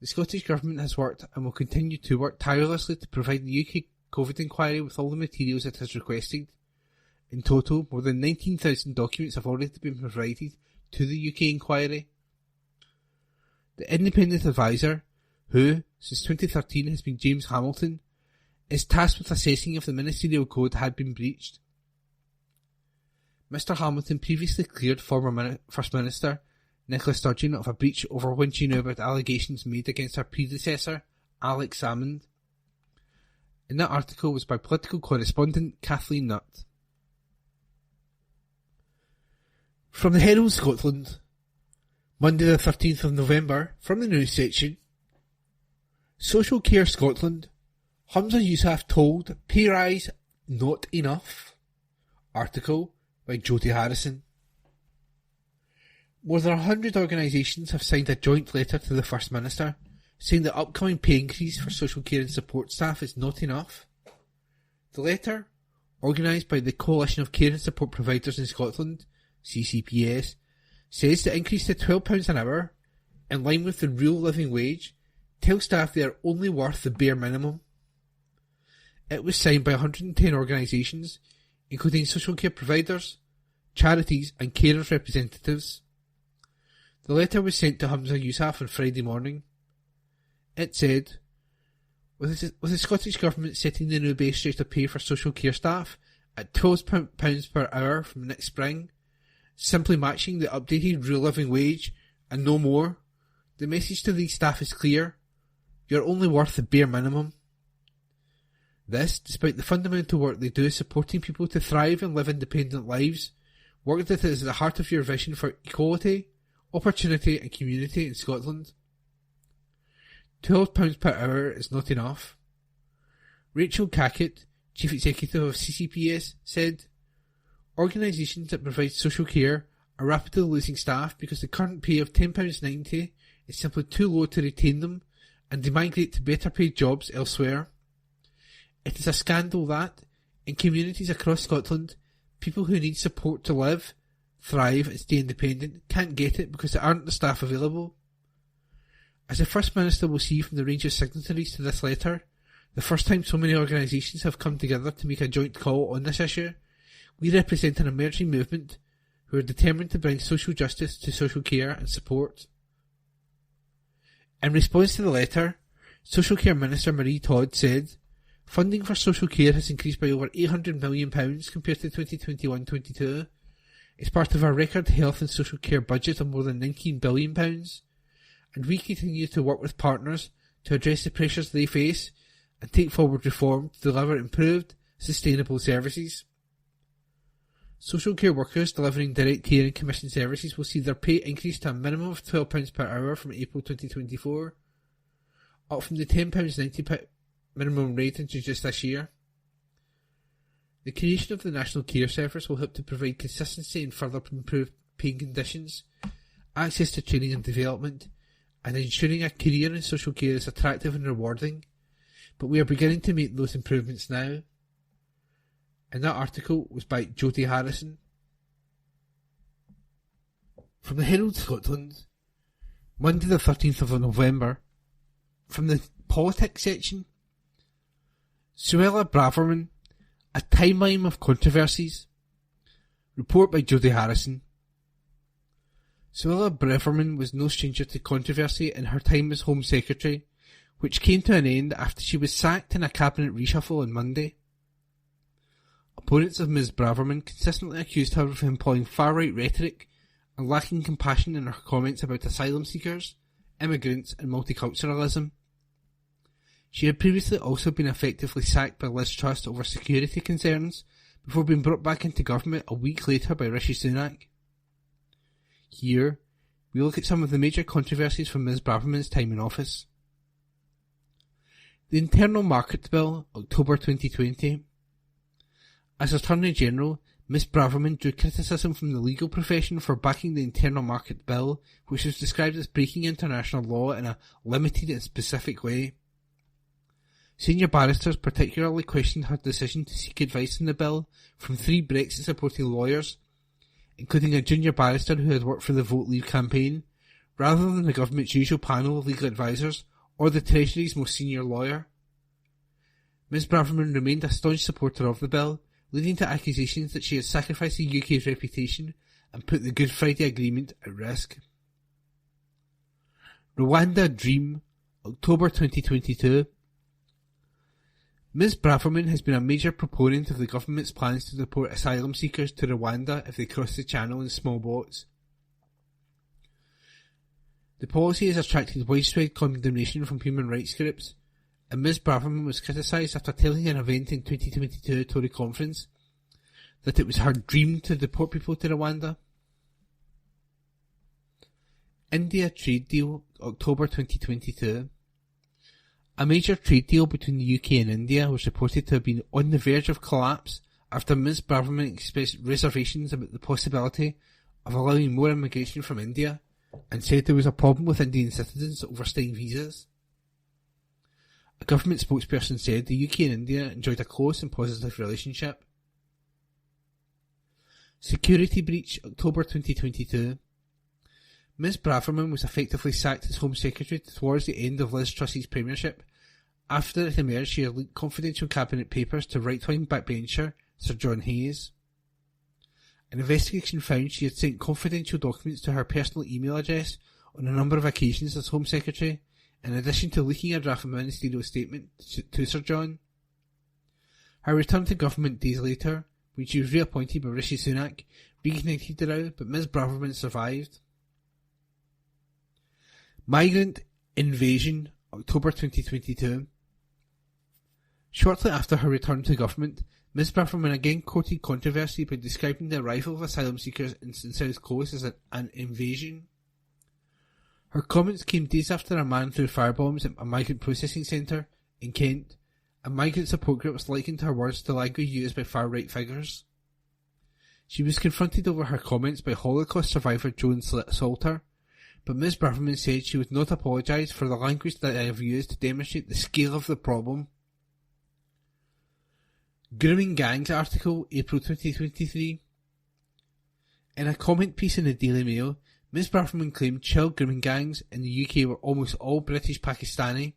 The Scottish Government has worked and will continue to work tirelessly to provide the UK COVID inquiry with all the materials it has requested. In total, more than 19,000 documents have already been provided to the UK inquiry. The independent advisor, who, since 2013 has been James Hamilton, is tasked with assessing if the ministerial code had been breached. Mr Hamilton previously cleared former First Minister Nicola Sturgeon of a breach over when she knew about allegations made against her predecessor, Alex Salmond. And that article was by political correspondent Kathleen Nutt." From the Herald Scotland, Monday the 13th of November, from the news section. Social Care Scotland, Humza Yousaf told pay rise not enough. Article by Jodie Harrison. More than 100 organisations have signed a joint letter to the First Minister saying the upcoming pay increase for social care and support staff is not enough. The letter, organised by the Coalition of Care and Support Providers in Scotland, CCPS, says the increase to £12 an hour, in line with the real living wage, tells staff they are only worth the bare minimum. It was signed by 110 organisations, including social care providers, charities and carers representatives. The letter was sent to Humza Yousaf on Friday morning. It said, with the Scottish Government setting the new base rate of pay for social care staff at £12 per hour from next spring, simply matching the updated real living wage and no more, the message to these staff is clear: you're only worth the bare minimum. This, despite the fundamental work they do supporting people to thrive and live independent lives, work that is at the heart of your vision for equality, opportunity and community in Scotland. £12 per hour is not enough. Rachel Cackett, Chief Executive of CCPS, said, "Organisations that provide social care are rapidly losing staff because the current pay of £10.90 is simply too low to retain them, and they migrate to better paid jobs elsewhere. It is a scandal that, in communities across Scotland, people who need support to live, thrive and stay independent can't get it because there aren't the staff available." As the First Minister will see from the range of signatories to this letter, the first time so many organisations have come together to make a joint call on this issue, we represent an emerging movement who are determined to bring social justice to social care and support. In response to the letter, Social Care Minister Marie Todd said, funding for social care has increased by over £800 million compared to 2021-22. It's part of our record health and social care budget of more than £19 billion, and we continue to work with partners to address the pressures they face and take forward reform to deliver improved, sustainable services. Social care workers delivering direct care and commission services will see their pay increase to a minimum of £12 per hour from April 2024, up from the £10.90 minimum rate introduced this year. The creation of the National Care Service will help to provide consistency and further improve paying conditions, access to training and development, and ensuring a career in social care is attractive and rewarding, but we are beginning to make those improvements now. And that article was by Jodie Harrison. From the Herald Scotland, Monday the 13th of November, from the politics section, Suella Braverman, a timeline of controversies. Report by Jodie Harrison. Suella Braverman was no stranger to controversy in her time as Home Secretary, which came to an end after she was sacked in a cabinet reshuffle on Monday. Opponents of Ms Braverman consistently accused her of employing far-right rhetoric and lacking compassion in her comments about asylum seekers, immigrants and multiculturalism. She had previously also been effectively sacked by Liz Truss over security concerns before being brought back into government a week later by Rishi Sunak. Here, we look at some of the major controversies from Ms Braverman's time in office. The Internal Market Bill, October 2020. As Attorney General, Ms Braverman drew criticism from the legal profession for backing the Internal Market Bill, which was described as breaking international law in a limited and specific way. Senior barristers particularly questioned her decision to seek advice on the bill from 3 Brexit-supporting lawyers, including a junior barrister who had worked for the Vote Leave campaign, rather than the government's usual panel of legal advisers or the Treasury's most senior lawyer. Ms Braverman remained a staunch supporter of the bill, leading to accusations that she had sacrificed the UK's reputation and put the Good Friday Agreement at risk. Rwanda Dream, October 2022. Ms Braverman has been a major proponent of the government's plans to deport asylum seekers to Rwanda if they cross the channel in small boats. The policy has attracted widespread condemnation from human rights groups, and Ms Braverman was criticised after telling an event in 2022 Tory conference that it was her dream to deport people to Rwanda. India Trade Deal, October 2022. A major trade deal between the UK and India was reported to have been on the verge of collapse after Ms Braverman expressed reservations about the possibility of allowing more immigration from India and said there was a problem with Indian citizens overstaying visas. A government spokesperson said the UK and India enjoyed a close and positive relationship. Security breach, October 2022. Ms Braverman was effectively sacked as Home Secretary towards the end of Liz Truss's premiership, after it emerged she had leaked confidential cabinet papers to right-wing backbencher Sir John Hayes. An investigation found she had sent confidential documents to her personal email address on a number of occasions as Home Secretary, in addition to leaking a draft ministerial statement to Sir John. Her return to government days later, when she was reappointed by Rishi Sunak, reignited the row, but Ms Braverman survived. Migrant Invasion, October 2022. Shortly after her return to government, Ms Braverman again courted controversy by describing the arrival of asylum seekers in South Coast as an invasion. Her comments came days after a man threw firebombs at a migrant processing centre in Kent, and migrant support groups likened her words to language used by far-right figures. She was confronted over her comments by Holocaust survivor Joan Salter, but Ms Braverman said she would not apologise for the language that I have used to demonstrate the scale of the problem. Grooming Gangs article, April 2023. In a comment piece in the Daily Mail, Ms Braverman claimed child grooming gangs in the UK were almost all British Pakistani.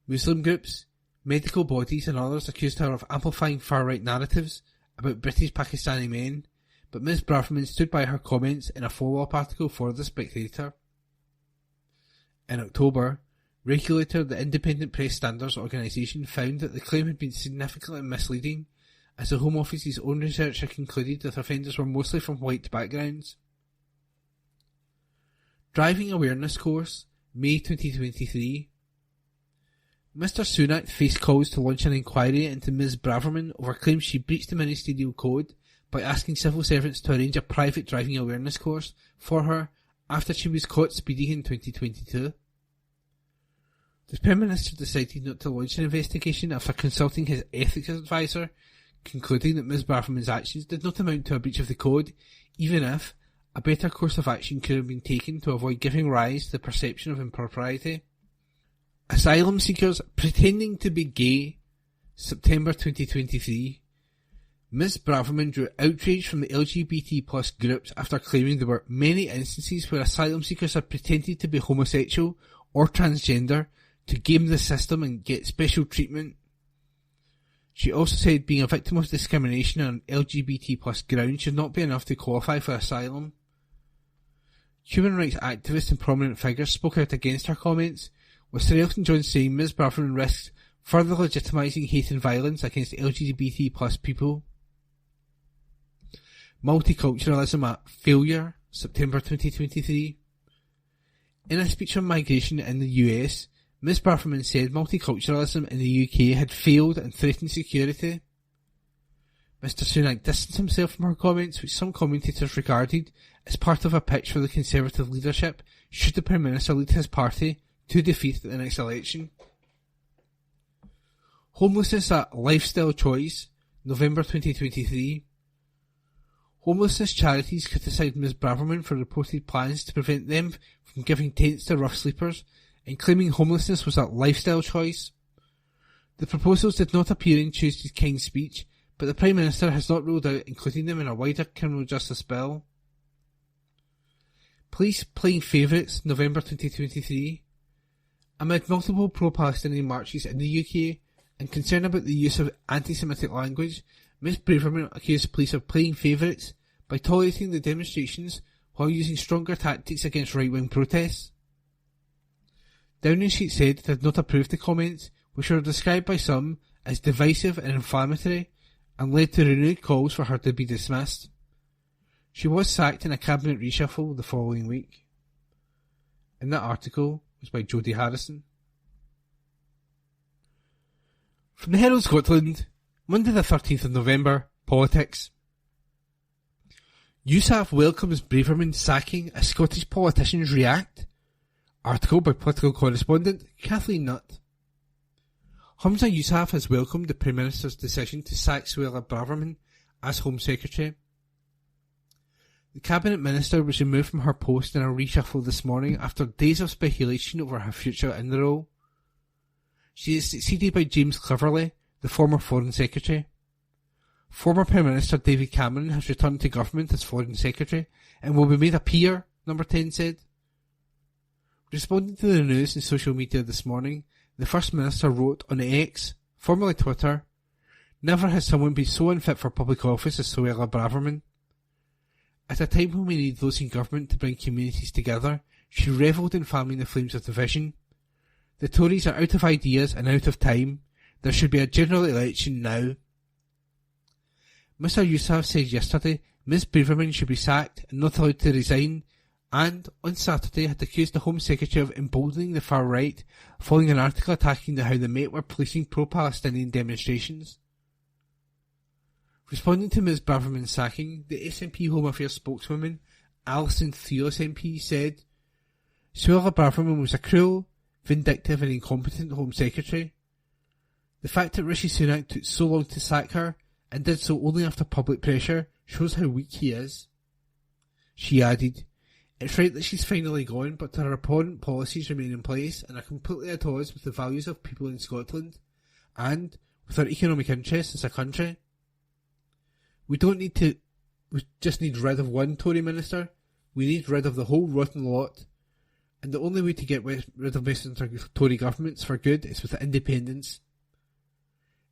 Muslim groups, medical bodies and others accused her of amplifying far-right narratives about British Pakistani men, but Ms Braverman stood by her comments in a follow-up article for The Spectator. In October, regulator the Independent Press Standards Organisation found that the claim had been significantly misleading, as the Home Office's own research had concluded that offenders were mostly from white backgrounds. Driving Awareness Course, May 2023. Mr Sunak faced calls to launch an inquiry into Ms Braverman over claims she breached the ministerial code by asking civil servants to arrange a private driving awareness course for her after she was caught speeding in 2022. The Prime Minister decided not to launch an investigation after consulting his ethics advisor, concluding that Ms Braverman's actions did not amount to a breach of the code, even if a better course of action could have been taken to avoid giving rise to the perception of impropriety. Asylum seekers pretending to be gay, September 2023. Ms Braverman drew outrage from the LGBT plus groups after claiming there were many instances where asylum seekers had pretended to be homosexual or transgender to game the system and get special treatment. She also said being a victim of discrimination on LGBT plus grounds should not be enough to qualify for asylum. Human rights activists and prominent figures spoke out against her comments, with Sir Elton John saying Ms Braverman risks further legitimising hate and violence against LGBT plus people. Multiculturalism at failure, September 2023. In a speech on migration in the US, Ms Braverman said multiculturalism in the UK had failed and threatened security. Mr Sunak distanced himself from her comments, which some commentators regarded as part of a pitch for the Conservative leadership should the Prime Minister lead his party to defeat at the next election. Homelessness a lifestyle choice, November 2023. Homelessness charities criticised Ms Braverman for reported plans to prevent them from giving tents to rough sleepers and claiming homelessness was a lifestyle choice. The proposals did not appear in Tuesday's King's speech, but the Prime Minister has not ruled out including them in a wider criminal justice bill. Police playing favourites, November 2023. Amid multiple pro-Palestinian marches in the UK and concern about the use of anti-Semitic language, Ms Braverman accused police of playing favourites by tolerating the demonstrations while using stronger tactics against right-wing protests. Downing Street said it had not approved the comments, which were described by some as divisive and inflammatory, and led to renewed calls for her to be dismissed. She was sacked in a cabinet reshuffle the following week. And that article was by Jodie Harrison. From the Herald Scotland, Monday the 13th of November, Politics. USAF welcomes Braverman sacking as Scottish politicians react. Article by political correspondent Kathleen Nutt. Hamza Yousaf has welcomed the Prime Minister's decision to sack Suella Braverman as Home Secretary. The Cabinet Minister was removed from her post in a reshuffle this morning after days of speculation over her future in the role. She is succeeded by James Cleverly, the former Foreign Secretary. Former Prime Minister David Cameron has returned to government as Foreign Secretary and will be made a peer, Number 10 said. Responding to the news in social media this morning, the First Minister wrote on X, formerly Twitter, "Never has someone been so unfit for public office as Suella Braverman. At a time when we need those in government to bring communities together, she revelled in fanning the flames of division. The Tories are out of ideas and out of time. There should be a general election now." Mr Yousaf said yesterday Ms Braverman should be sacked and not allowed to resign, and on Saturday had accused the Home Secretary of emboldening the far right following an article attacking how the Met were policing pro-Palestinian demonstrations. Responding to Ms Braverman's sacking, the SNP Home Affairs spokeswoman Alison Theos MP said, "Suella Braverman was a cruel, vindictive and incompetent Home Secretary. The fact that Rishi Sunak took so long to sack her, and did so only after public pressure, shows how weak he is." She added, "It's right that she's finally gone, but her abhorrent policies remain in place and are completely at odds with the values of people in Scotland, and with our economic interests as a country. We just need rid of one Tory minister. We need rid of the whole rotten lot. And the only way to get rid of Westminster Tory governments for good is with independence.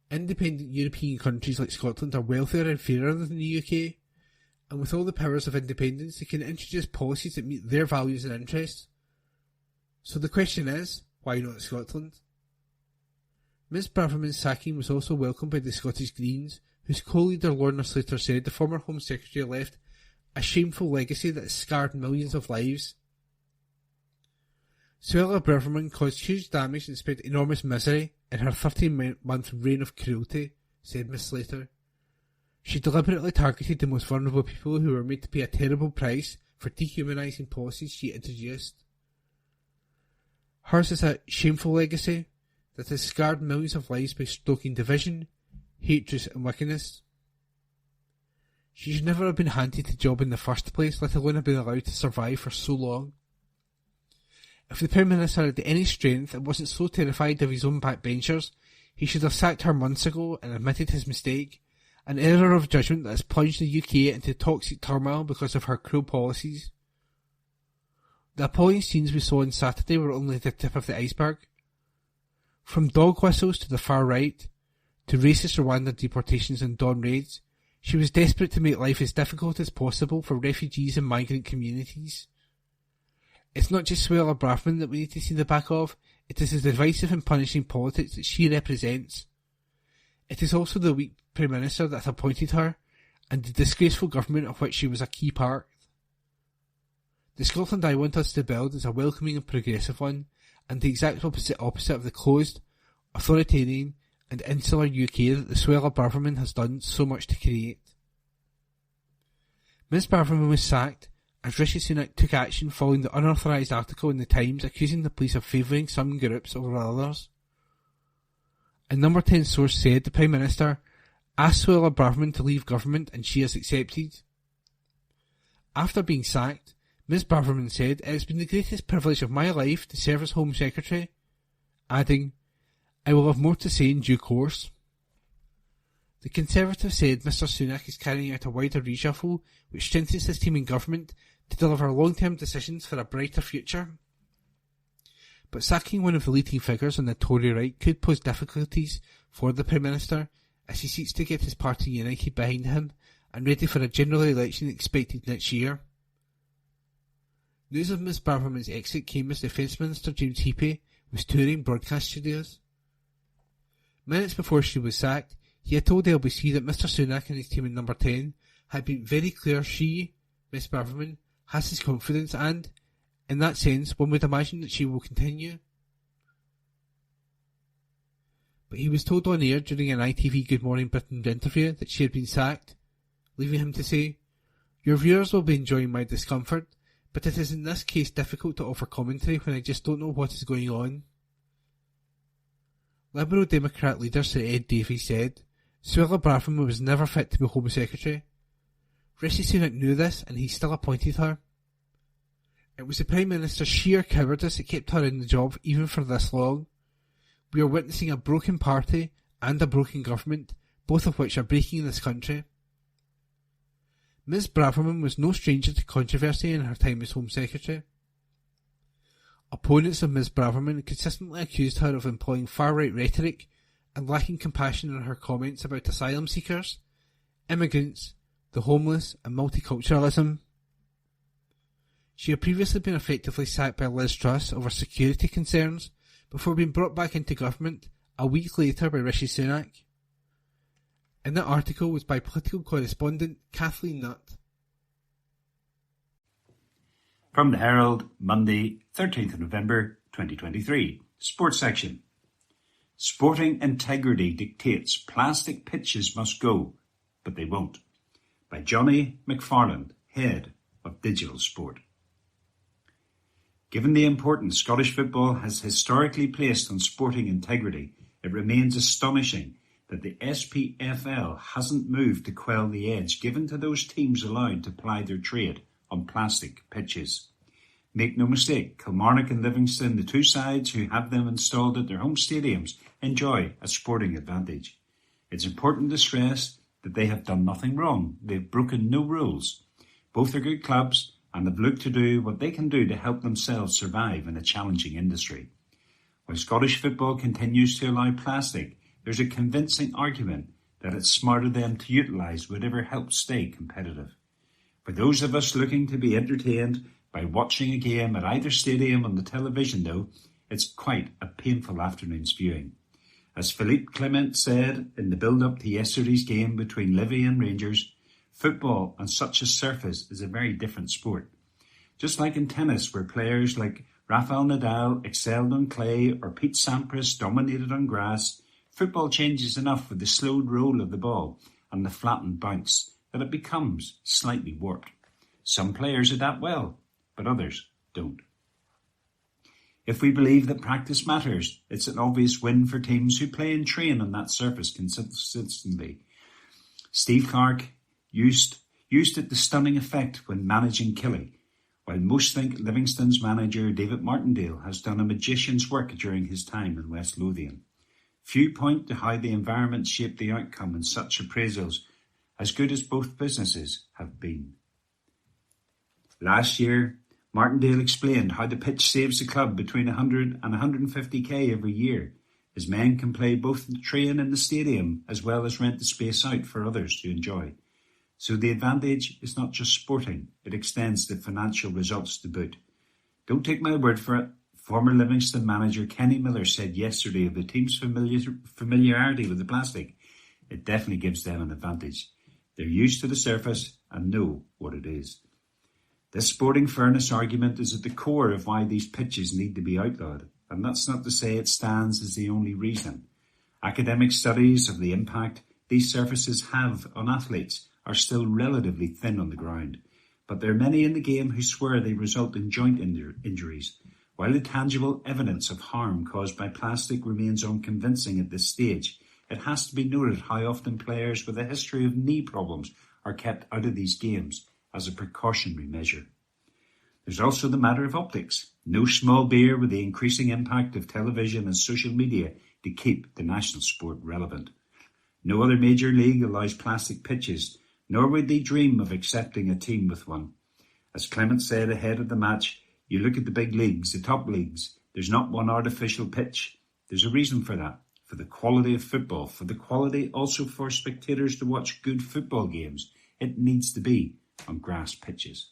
Independent European countries like Scotland are wealthier and fairer than the UK, and with all the powers of independence they can introduce policies that meet their values and interests. So the question is, why not Scotland? Ms Braverman's sacking was also welcomed by the Scottish Greens, whose co-leader Lorna Slater said the former Home Secretary left a shameful legacy that has scarred millions of lives. Suella Braverman caused huge damage and spread enormous misery in her 13-month reign of cruelty, said Miss Slater. She deliberately targeted the most vulnerable people who were made to pay a terrible price for dehumanising policies she introduced. Hers is a shameful legacy that has scarred millions of lives by stoking division, hatred and wickedness. She should never have been handed the job in the first place, let alone have been allowed to survive for so long. If the Prime Minister had any strength and wasn't so terrified of his own backbenchers, he should have sacked her months ago and admitted his mistake, an error of judgment that has plunged the UK into toxic turmoil because of her cruel policies. The appalling scenes we saw on Saturday were only the tip of the iceberg. From dog whistles to the far right, to racist Rwanda deportations and dawn raids, she was desperate to make life as difficult as possible for refugees and migrant communities. It's not just Suella Braverman that we need to see the back of, it is the divisive and punishing politics that she represents. It is also the weak Prime Minister that appointed her, and the disgraceful government of which she was a key part. The Scotland I want us to build is a welcoming and progressive one, and the exact opposite of the closed, authoritarian and insular UK that the Suella Braverman has done so much to create. Ms Braverman was sacked as Rishi Sunak took action following the unauthorised article in the Times accusing the police of favouring some groups over others. A Number 10 source said the Prime Minister asked Suella Braverman to leave government and she has accepted. After being sacked, Ms Braverman said, "It has been the greatest privilege of my life to serve as Home Secretary," adding, "I will have more to say in due course." The Conservative said Mr Sunak is carrying out a wider reshuffle which strengthens his team in government to deliver long-term decisions for a brighter future. But sacking one of the leading figures on the Tory right could pose difficulties for the Prime Minister as he seeks to get his party united behind him and ready for a general election expected next year. News of Ms Braverman's exit came as Defence Minister James Heappey was touring broadcast studios. Minutes before she was sacked, he had told LBC that Mr Sunak and his team in Number 10 had been very clear she, Ms Braverman, has his confidence and, in that sense, one would imagine that she will continue. But he was told on air during an ITV Good Morning Britain interview that she had been sacked, leaving him to say, "Your viewers will be enjoying my discomfort, but it is in this case difficult to offer commentary when I just don't know what is going on." Liberal Democrat leader Sir Ed Davey said, Suella Braverman was never fit to be Home Secretary. Rishi Sunak knew this and he still appointed her. It was the Prime Minister's sheer cowardice that kept her in the job even for this long. We are witnessing a broken party and a broken government, both of which are breaking this country. Ms Braverman was no stranger to controversy in her time as Home Secretary. Opponents of Ms Braverman consistently accused her of employing far-right rhetoric and lacking compassion in her comments about asylum seekers, immigrants, the homeless and multiculturalism. She had previously been effectively sacked by Liz Truss over security concerns before being brought back into government a week later by Rishi Sunak. And that article was by political correspondent Kathleen Nutt. From the Herald, Monday, 13th of November 2023. Sports section. Sporting integrity dictates plastic pitches must go, but they won't. By Johnny McFarland, Head of Digital Sport. Given the importance Scottish football has historically placed on sporting integrity, it remains astonishing that the SPFL hasn't moved to quell the edge given to those teams allowed to ply their trade on plastic pitches. Make no mistake, Kilmarnock and Livingston, the two sides who have them installed at their home stadiums, enjoy a sporting advantage. It's important to stress that they have done nothing wrong. They've broken no rules. Both are good clubs and have looked to do what they can do to help themselves survive in a challenging industry. While Scottish football continues to allow plastic, there's a convincing argument that it's smarter them to utilise whatever helps stay competitive. For those of us looking to be entertained By watching a game at either stadium on the television, though, it's quite a painful afternoon's viewing. As Philippe Clement said in the build-up to yesterday's game between Livy and Rangers, football on such a surface is a very different sport. Just like in tennis, where players like Rafael Nadal excelled on clay or Pete Sampras dominated on grass, football changes enough with the slowed roll of the ball and the flattened bounce that it becomes slightly warped. Some players adapt well, but others don't. If we believe that practice matters, it's an obvious win for teams who play and train on that surface consistently. Steve Clarke used it to stunning effect when managing Killie, while most think Livingston's manager David Martindale has done a magician's work during his time in West Lothian. Few point to how the environment shaped the outcome in such appraisals, as good as both businesses have been. Last year, Martindale explained how the pitch saves the club between 100 and 150k every year. His men can play both the train and the stadium, as well as rent the space out for others to enjoy. So the advantage is not just sporting, it extends to financial results to boot. Don't take my word for it. Former Livingston manager Kenny Miller said yesterday of the team's familiarity with the plastic, it definitely gives them an advantage. They're used to the surface and know what it is. This sporting fairness argument is at the core of why these pitches need to be outlawed, and that's not to say it stands as the only reason. Academic studies of the impact these surfaces have on athletes are still relatively thin on the ground, but there are many in the game who swear they result in joint injuries. While the tangible evidence of harm caused by plastic remains unconvincing at this stage, it has to be noted how often players with a history of knee problems are kept out of these games as a precautionary measure. There's also the matter of optics. No small beer with the increasing impact of television and social media to keep the national sport relevant. No other major league allows plastic pitches, nor would they dream of accepting a team with one. As Clement said ahead of the match, you look at the big leagues, the top leagues, there's not one artificial pitch. There's a reason for that, for the quality of football, for the quality also for spectators to watch good football games. It needs to be on grass pitches.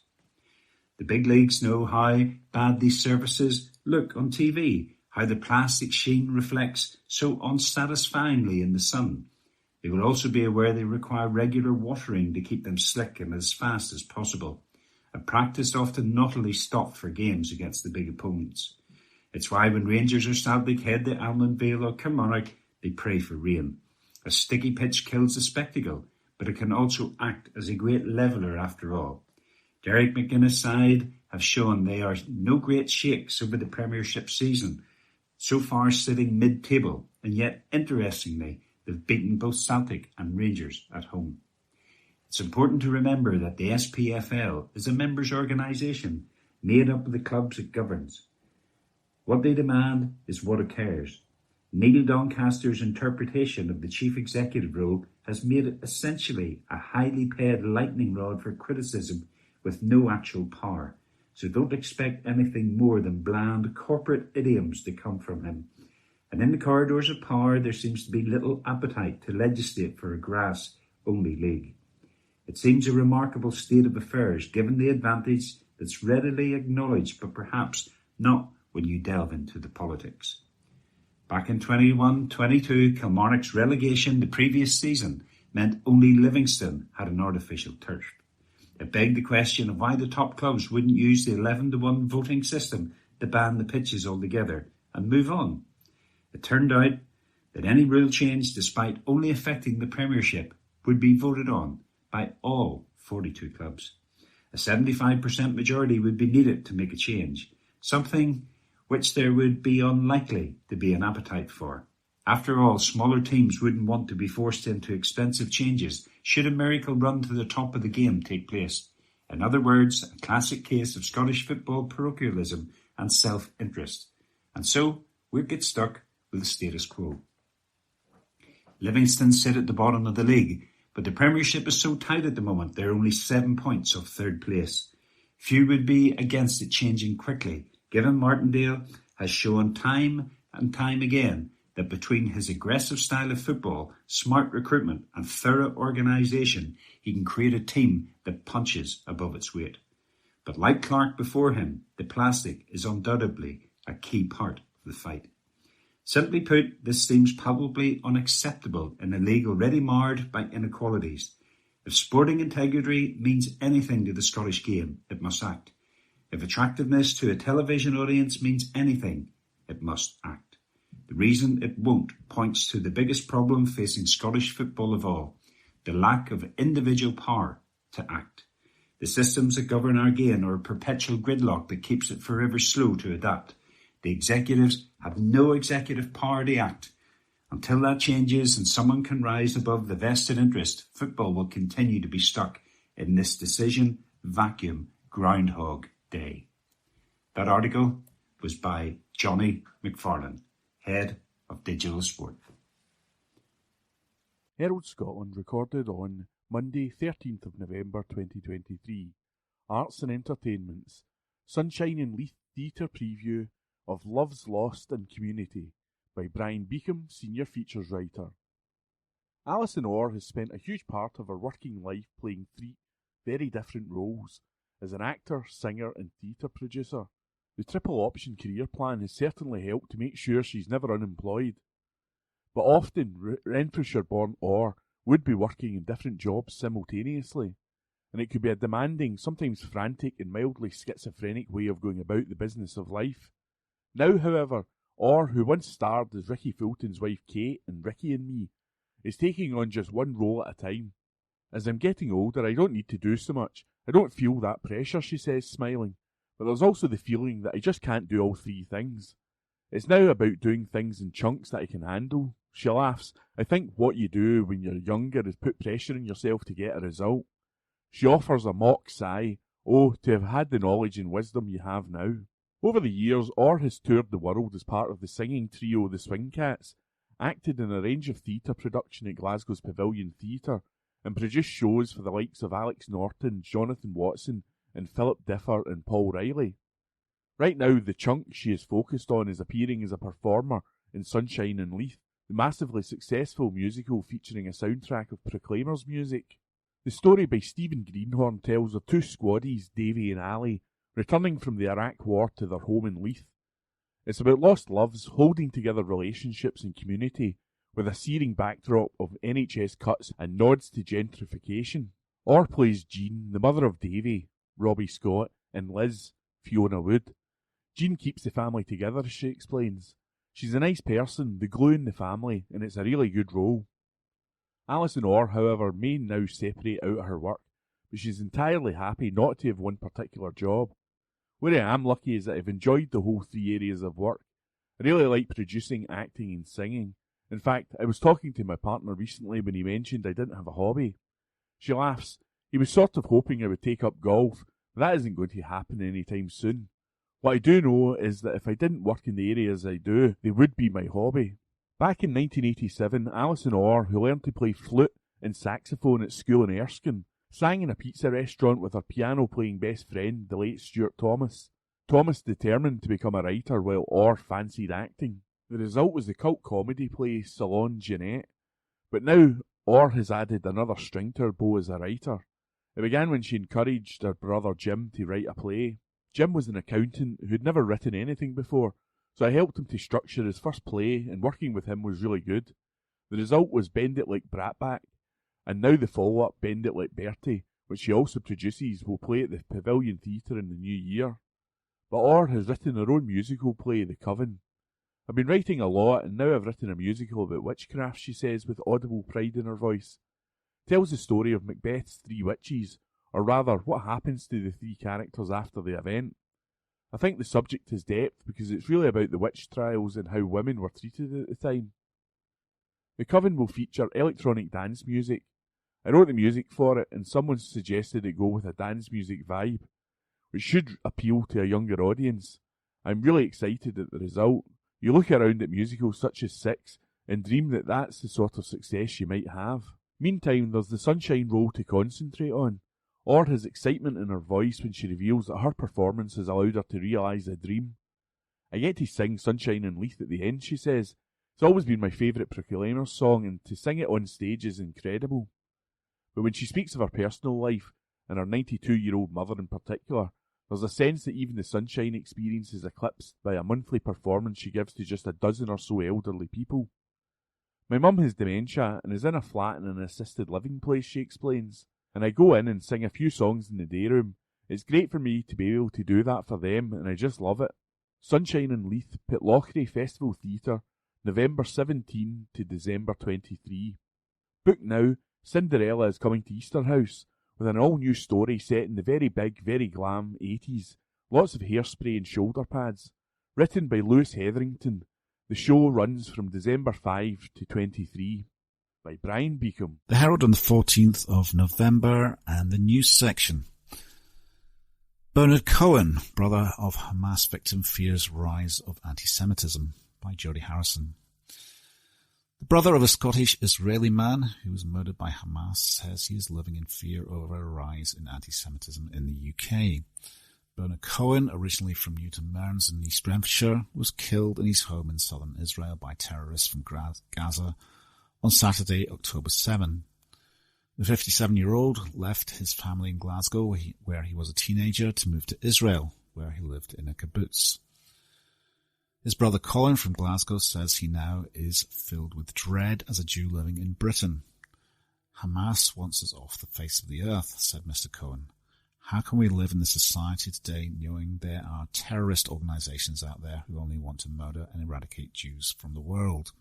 The big leagues know how bad these surfaces look on TV, how the plastic sheen reflects so unsatisfyingly in the sun. They will also be aware they require regular watering to keep them slick and as fast as possible. A practice often not only stopped for games against the big opponents. It's why when Rangers or Celtic head to Almondvale or Kilmarnock, they pray for rain. A sticky pitch kills the spectacle, but it can also act as a great leveller after all. Derek McGuinness' side have shown they are no great shakes over the Premiership season, so far sitting mid-table, and yet, interestingly, they've beaten both Celtic and Rangers at home. It's important to remember that the SPFL is a members' organisation made up of the clubs it governs. What they demand is what occurs. Neil Doncaster's interpretation of the chief executive role has made it essentially a highly paid lightning rod for criticism with no actual power. So don't expect anything more than bland corporate idioms to come from him. And in the corridors of power, there seems to be little appetite to legislate for a grass-only league. It seems a remarkable state of affairs, given the advantage that's readily acknowledged, but perhaps not when you delve into the politics. Back in 21-22, Kilmarnock's relegation the previous season meant only Livingston had an artificial turf. It begged the question of why the top clubs wouldn't use the 11-1 voting system to ban the pitches altogether and move on. It turned out that any rule change, despite only affecting the Premiership, would be voted on by all 42 clubs. A 75% majority would be needed to make a change, something which there would be unlikely to be an appetite for. After all, smaller teams wouldn't want to be forced into expensive changes should a miracle run to the top of the game take place. In other words, a classic case of Scottish football parochialism and self-interest. And so, we'd get stuck with the status quo. Livingston sit at the bottom of the league, but the Premiership is so tight at the moment they're only 7 points off third place. Few would be against it changing quickly, given Martindale has shown time and time again that between his aggressive style of football, smart recruitment and thorough organisation, he can create a team that punches above its weight. But like Clark before him, the plastic is undoubtedly a key part of the fight. Simply put, this seems probably unacceptable in a league already marred by inequalities. If sporting integrity means anything to the Scottish game, it must act. If attractiveness to a television audience means anything, it must act. The reason it won't points to the biggest problem facing Scottish football of all, the lack of individual power to act. The systems that govern our game are a perpetual gridlock that keeps it forever slow to adapt. The executives have no executive power to act. Until that changes and someone can rise above the vested interest, football will continue to be stuck in this decision vacuum Groundhog Day. That article was by Johnny McFarlane, Head of Digital Sport. Herald Scotland recorded on Monday 13th of November 2023. Arts and Entertainment's Sunshine and Leith Theatre Preview of Love's Lost and Community by Brian Beacom, Senior Features Writer. Alison Orr has spent a huge part of her working life playing three very different roles as an actor, singer and theatre producer. The triple option career plan has certainly helped to make sure she's never unemployed. But often, Renfrewshire-born Orr would be working in different jobs simultaneously, and it could be a demanding, sometimes frantic and mildly schizophrenic way of going about the business of life. Now, however, Orr, who once starred as Ricky Fulton's wife Kate in Ricky and Me, is taking on just one role at a time. As I'm getting older, I don't need to do so much. I don't feel that pressure, she says, smiling. But there's also the feeling that I just can't do all three things. It's now about doing things in chunks that I can handle. She laughs. I think what you do when you're younger is put pressure on yourself to get a result. She offers a mock sigh. Oh, to have had the knowledge and wisdom you have now. Over the years, Orr has toured the world as part of the singing trio The Swing Cats, acted in a range of theatre production at Glasgow's Pavilion Theatre, and produced shows for the likes of Alex Norton, Jonathan Watson, and Philip Differ and Paul Riley. Right now, the chunk she is focused on is appearing as a performer in Sunshine and Leith, the massively successful musical featuring a soundtrack of Proclaimers music. The story by Stephen Greenhorn tells of two squaddies, Davy and Ali, returning from the Iraq War to their home in Leith. It's about lost loves, holding together relationships and community, with a searing backdrop of NHS cuts and nods to gentrification. Orr plays Jean, the mother of Davy, Robbie Scott, and Liz, Fiona Wood. Jean keeps the family together, she explains. She's a nice person, the glue in the family, and it's a really good role. Alison Orr, however, may now separate out her work, but she's entirely happy not to have one particular job. Where I am lucky is that I've enjoyed the whole three areas of work. I really like producing, acting and singing. In fact, I was talking to my partner recently when he mentioned I didn't have a hobby. She laughs. He was sort of hoping I would take up golf, but that isn't going to happen anytime soon. What I do know is that if I didn't work in the areas I do, they would be my hobby. Back in 1987, Alison Orr, who learned to play flute and saxophone at school in Erskine, sang in a pizza restaurant with her piano-playing best friend, the late Stuart Thomas. Thomas determined to become a writer while Orr fancied acting. The result was the cult comedy play Salon Jeanette. But now, Orr has added another string to her bow as a writer. It began when she encouraged her brother Jim to write a play. Jim was an accountant who'd never written anything before, so I helped him to structure his first play, and working with him was really good. The result was Bend It Like Bratback, and now the follow-up, Bend It Like Bertie, which she also produces, will play at the Pavilion Theatre in the new year. But Orr has written her own musical play, The Coven. I've been writing a lot, and now I've written a musical about witchcraft, she says with audible pride in her voice. It tells the story of Macbeth's three witches, or rather, what happens to the three characters after the event. I think the subject has depth because it's really about the witch trials and how women were treated at the time. The Coven will feature electronic dance music. I wrote the music for it, and someone suggested it go with a dance music vibe, which should appeal to a younger audience. I'm really excited at the result. You look around at musicals such as Six and dream that that's the sort of success you might have. Meantime, there's the Sunshine role to concentrate on. Orr has excitement in her voice when she reveals that her performance has allowed her to realise a dream. I get to sing Sunshine and Leith at the end, she says. It's always been my favourite Proclaimers song, and to sing it on stage is incredible. But when she speaks of her personal life, and her 92-year-old mother in particular, There's a sense that even the sunshine experience is eclipsed by a monthly performance she gives to just a dozen or so elderly people. My mum has dementia and is in a flat in an assisted living place, she explains, and I go in and sing a few songs in the day room. It's great for me to be able to do that for them, and I just love it. Sunshine in Leith, Pitlochry Festival Theatre, November 17 to December 23. Book now, Cinderella is coming to Easter House, with an all-new story set in the very big, very glam 80s. Lots of hairspray and shoulder pads. Written by Lewis Hetherington. The show runs from December 5 to 23. By Brian Beacom. The Herald on the 14th of November, and the news section. Bernard Cohen, brother of Hamas victim, fears rise of anti-Semitism, by Jody Harrison. The brother of a Scottish Israeli man who was murdered by Hamas says he is living in fear over a rise in anti-Semitism in the UK. Bernard Cohen, originally from Newton Mearns in East Renfrewshire, was killed in his home in southern Israel by terrorists from Gaza on Saturday, October 7. The 57-year-old left his family in Glasgow, where he was a teenager, to move to Israel, where he lived in a kibbutz. His brother Colin from Glasgow says he now is filled with dread as a Jew living in Britain. Hamas wants us off the face of the earth, said Mr. Cohen. How can we live in this society today knowing there are terrorist organisations out there who only want to murder and eradicate Jews from the world?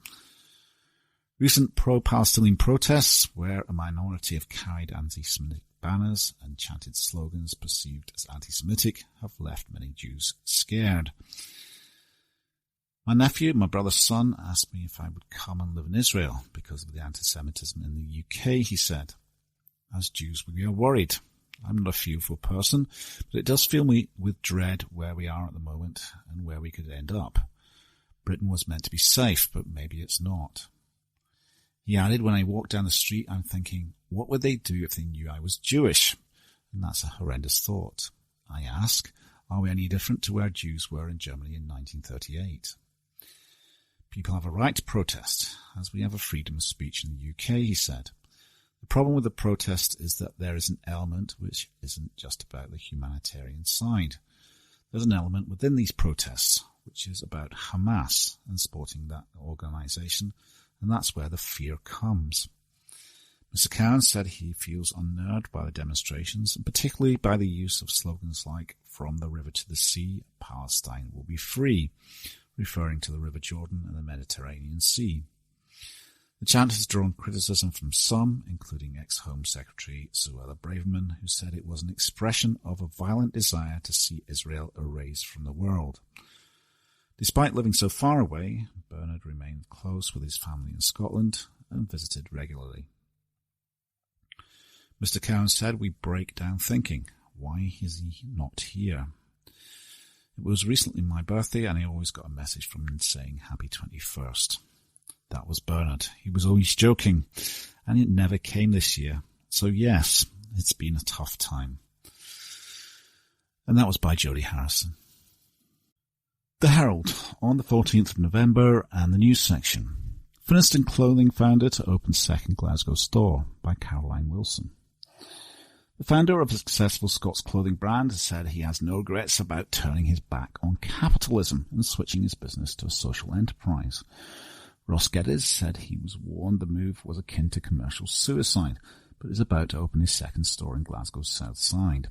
Recent pro-Palestinian protests, where a minority have carried anti-Semitic banners and chanted slogans perceived as anti-Semitic, have left many Jews scared. My nephew, my brother's son, asked me if I would come and live in Israel because of the anti-Semitism in the UK, he said. As Jews, we are worried. I'm not a fearful person, but it does fill me with dread where we are at the moment and where we could end up. Britain was meant to be safe, but maybe it's not. He added, when I walk down the street, I'm thinking, what would they do if they knew I was Jewish? And that's a horrendous thought. I ask, are we any different to where Jews were in Germany in 1938? People have a right to protest, as we have a freedom of speech in the UK, he said. The problem with the protest is that there is an element which isn't just about the humanitarian side. There's an element within these protests, which is about Hamas and supporting that organisation, and that's where the fear comes. Mr. Cowan said he feels unnerved by the demonstrations, and particularly by the use of slogans like, from the river to the sea, Palestine will be free, referring to the River Jordan and the Mediterranean Sea. The chant has drawn criticism from some, including ex-Home Secretary Suella Braverman, who said it was an expression of a violent desire to see Israel erased from the world. Despite living so far away, Bernard remained close with his family in Scotland and visited regularly. Mr. Cowan said, we break down thinking, why is he not here? It was recently my birthday and I always got a message from him saying happy 21st. That was Bernard. He was always joking, and it never came this year. So yes, it's been a tough time. And that was by Jody Harrison. The Herald on the 14th of November, and the news section. Finniston Clothing founder to open second Glasgow store, by Caroline Wilson. The founder of a successful Scots clothing brand has said he has no regrets about turning his back on capitalism and switching his business to a social enterprise. Ross Geddes said he was warned the move was akin to commercial suicide, but is about to open his second store in Glasgow's south side.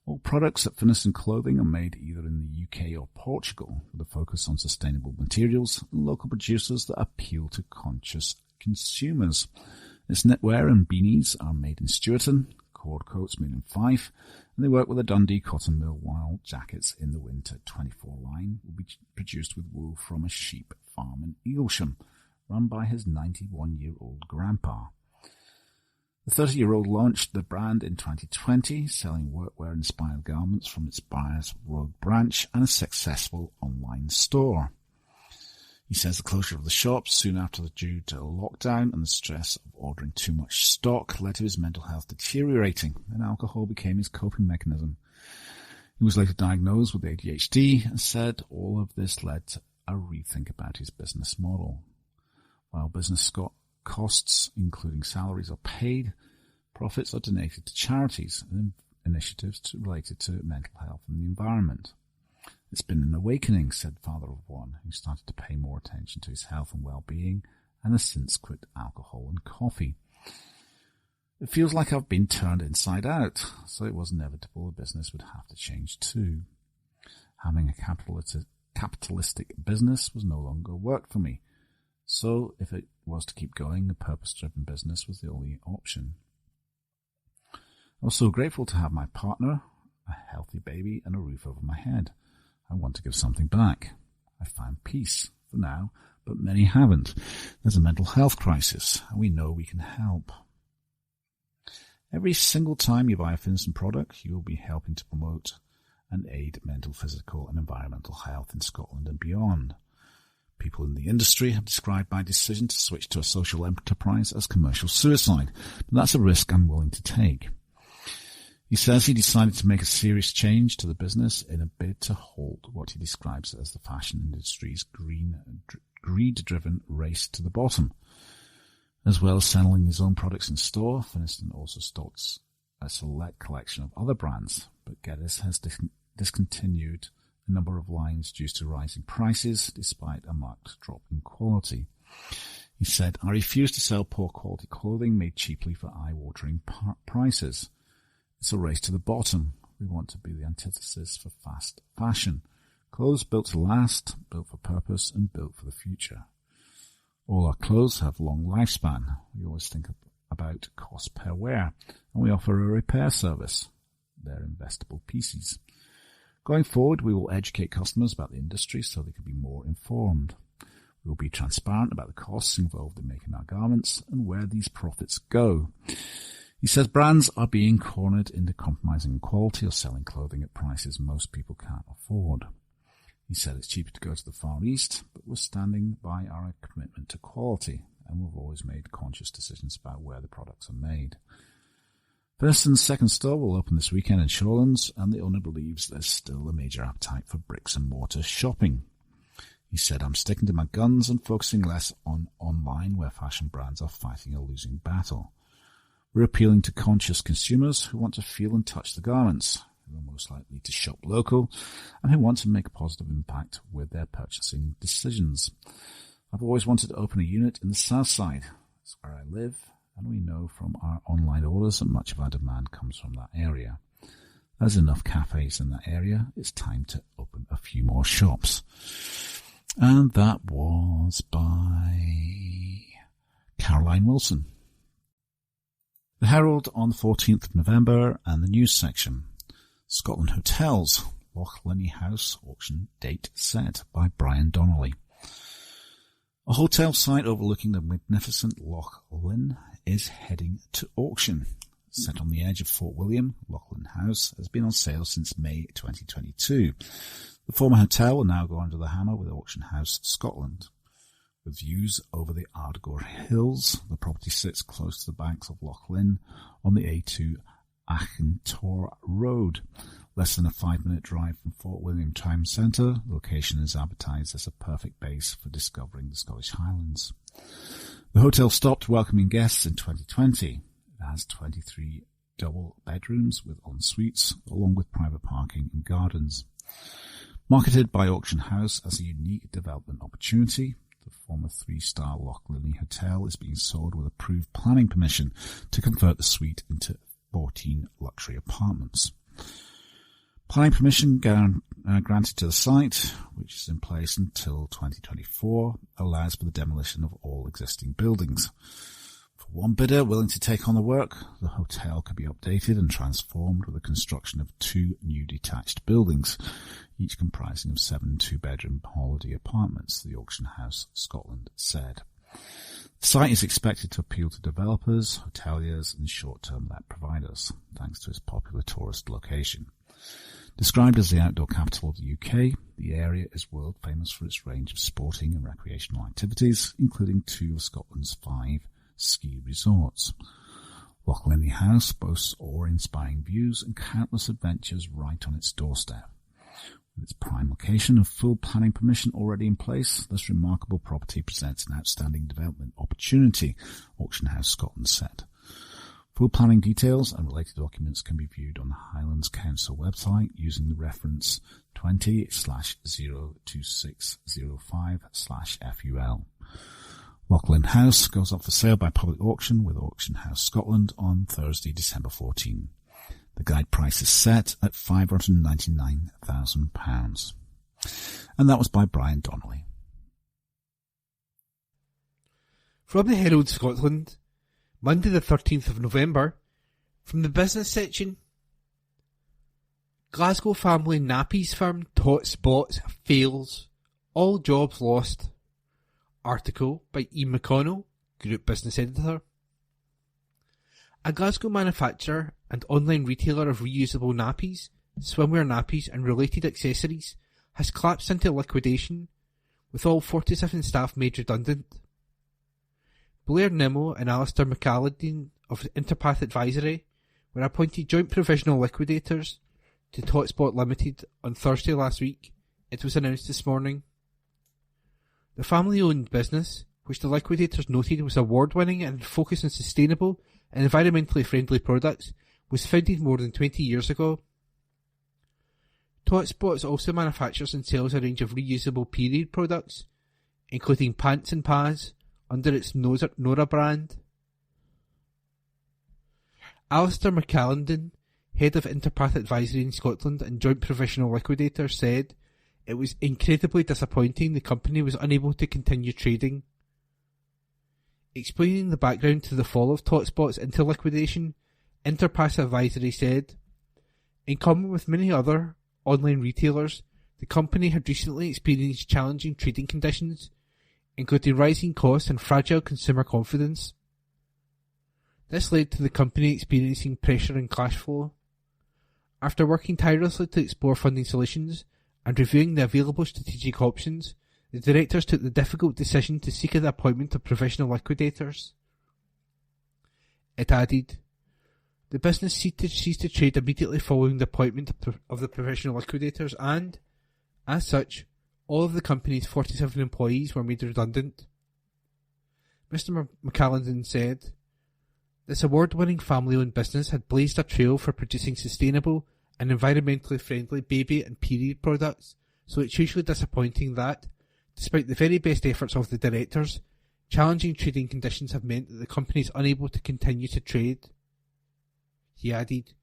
All products at Finniston Clothing are made either in the UK or Portugal, with a focus on sustainable materials and local producers that appeal to conscious consumers. Its knitwear and beanies are made in Stewarton, cord coats made in Fife, and they work with a Dundee cotton mill, while jackets in the Winter 24 line will be produced with wool from a sheep farm in Eaglesham, run by his 91-year-old grandpa. The 30-year-old launched the brand in 2020, selling workwear-inspired garments from its Byres Road branch and a successful online store. He says the closure of the shop soon after due to a lockdown and the stress of ordering too much stock led to his mental health deteriorating, and alcohol became his coping mechanism. He was later diagnosed with ADHD and said all of this led to a rethink about his business model. While business costs, including salaries, are paid, profits are donated to charities, and initiatives related to mental health and the environment. It's been an awakening, said father of one, who started to pay more attention to his health and well-being and has since quit alcohol and coffee. It feels like I've been turned inside out, so it was inevitable the business would have to change too. Having a capitalistic business was no longer work for me, so if it was to keep going, a purpose-driven business was the only option. I was so grateful to have my partner, a healthy baby, and a roof over my head. I want to give something back. I found peace, for now, but many haven't. There's a mental health crisis, and we know we can help. Every single time you buy a Finson product, you will be helping to promote and aid mental, physical and environmental health in Scotland and beyond. People in the industry have described my decision to switch to a social enterprise as commercial suicide, but that's a risk I'm willing to take. He says he decided to make a serious change to the business in a bid to halt what he describes as the fashion industry's greed-driven race to the bottom. As well as selling his own products in store, Finnieston also stocks a select collection of other brands, but Geddes has discontinued a number of lines due to rising prices despite a marked drop in quality. He said, I refuse to sell poor quality clothing made cheaply for eye-watering prices. It's a race to the bottom. We want to be the antithesis for fast fashion. Clothes built to last, built for purpose, and built for the future. All our clothes have long lifespan. We always think about cost per wear, and we offer a repair service. They're investable pieces. Going forward, we will educate customers about the industry so they can be more informed. We will be transparent about the costs involved in making our garments and where these profits go. He says brands are being cornered into compromising quality or selling clothing at prices most people can't afford. He said it's cheaper to go to the Far East, but we're standing by our commitment to quality, and we've always made conscious decisions about where the products are made. Finnieston's second store will open this weekend in Shawlands, and the owner believes there's still a major appetite for bricks and mortar shopping. He said, I'm sticking to my guns and focusing less on online where fashion brands are fighting a losing battle. We're appealing to conscious consumers who want to feel and touch the garments, who are most likely to shop local, and who want to make a positive impact with their purchasing decisions. I've always wanted to open a unit in the south side. It's where I live, and we know from our online orders that much of our demand comes from that area. There's enough cafes in that area. It's time to open a few more shops. And that was by Caroline Wilson. The Herald on the 14th of November and the news section. Scotland Hotels, Loch Linnhe House auction date set by Brian Donnelly. A hotel site overlooking the magnificent Loch Lynn is heading to auction. Set on the edge of Fort William, Loch Lynne House has been on sale since May 2022. The former hotel will now go under the hammer with Auction House Scotland. With views over the Ardgour Hills, the property sits close to the banks of Loch Lynn on the A2 Achentor Road. Less than a 5-minute drive from Fort William Town Centre, the location is advertised as a perfect base for discovering the Scottish Highlands. The hotel stopped welcoming guests in 2020. It has 23 double bedrooms with en-suites, along with private parking and gardens. Marketed by Auction House as a unique development opportunity, the former 3-star Loch Linnhe Hotel is being sold with approved planning permission to convert the suite into 14 luxury apartments. Planning permission granted to the site, which is in place until 2024, allows for the demolition of all existing buildings. For one bidder willing to take on the work, the hotel could be updated and transformed with the construction of 2 new detached buildings, each comprising of 7 2-bedroom holiday apartments, the Auction House Scotland said. The site is expected to appeal to developers, hoteliers and short-term let providers, thanks to its popular tourist location. Described as the outdoor capital of the UK, the area is world famous for its range of sporting and recreational activities, including 2 of Scotland's 5 ski resorts. Loch Linnhe House boasts awe-inspiring views and countless adventures right on its doorstep. With its prime location and full planning permission already in place, this remarkable property presents an outstanding development opportunity, Auction House Scotland said. Full planning details and related documents can be viewed on the Highlands Council website using the reference 20/02605/FUL. Lachlan House goes up for sale by public auction with Auction House Scotland on Thursday, December 14. The guide price is set at £599,000. And that was by Brian Donnelly. From the Herald Scotland, Monday the 13th of November, from the business section, Glasgow family nappies firm Tots Bots fails, all jobs lost. Article by Ian McConnell, Group Business Editor. A Glasgow manufacturer and online retailer of reusable nappies, swimwear nappies and related accessories has collapsed into liquidation, with all 47 staff made redundant. Blair Nimmo and Alistair McAlladine of Interpath Advisory were appointed joint provisional liquidators to Totspot Limited on Thursday last week, it was announced this morning. The family-owned business, which the liquidators noted was award-winning and focused on sustainable and environmentally friendly products, was founded more than 20 years ago. Totspot also manufactures and sells a range of reusable period products, including pants and pads, under its Nora brand. Alistair McAllandine, head of Interpath Advisory in Scotland and joint provisional liquidator, said it was incredibly disappointing the company was unable to continue trading. Explaining the background to the fall of Totspot's into liquidation, Interpath Advisory said, in common with many other online retailers, the company had recently experienced challenging trading conditions, including rising costs and fragile consumer confidence. This led to the company experiencing pressure in cash flow. After working tirelessly to explore funding solutions and reviewing the available strategic options, the directors took the difficult decision to seek the appointment of provisional liquidators. It added, the business ceased to trade immediately following the appointment of the provisional liquidators and, as such, all of the company's 47 employees were made redundant. Mr. McAllandine said, this award-winning family-owned business had blazed a trail for producing sustainable and environmentally friendly baby and period products, so it's hugely disappointing that, despite the very best efforts of the directors, challenging trading conditions have meant that the company is unable to continue to trade. He added,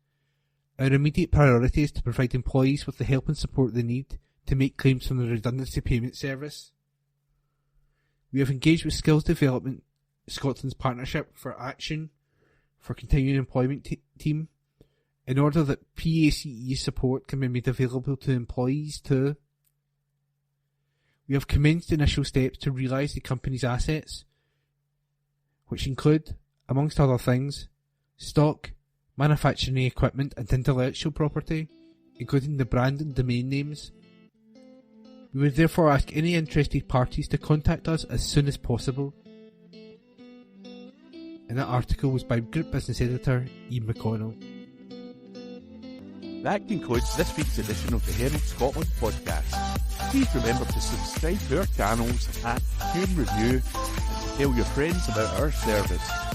our immediate priority is to provide employees with the help and support they need to make claims from the redundancy payment service. We have engaged with Skills Development, Scotland's partnership for action for continuing employment team, in order that PACE support can be made available to employees too. We have commenced initial steps to realise the company's assets, which include, amongst other things, stock, manufacturing equipment and intellectual property, including the brand and domain names. We would therefore ask any interested parties to contact us as soon as possible. And that article was by Group Business Editor Ian McConnell. That concludes this week's edition of the Herald Scotland Podcast. Please remember to subscribe to our channels at Review and to tell your friends about our service.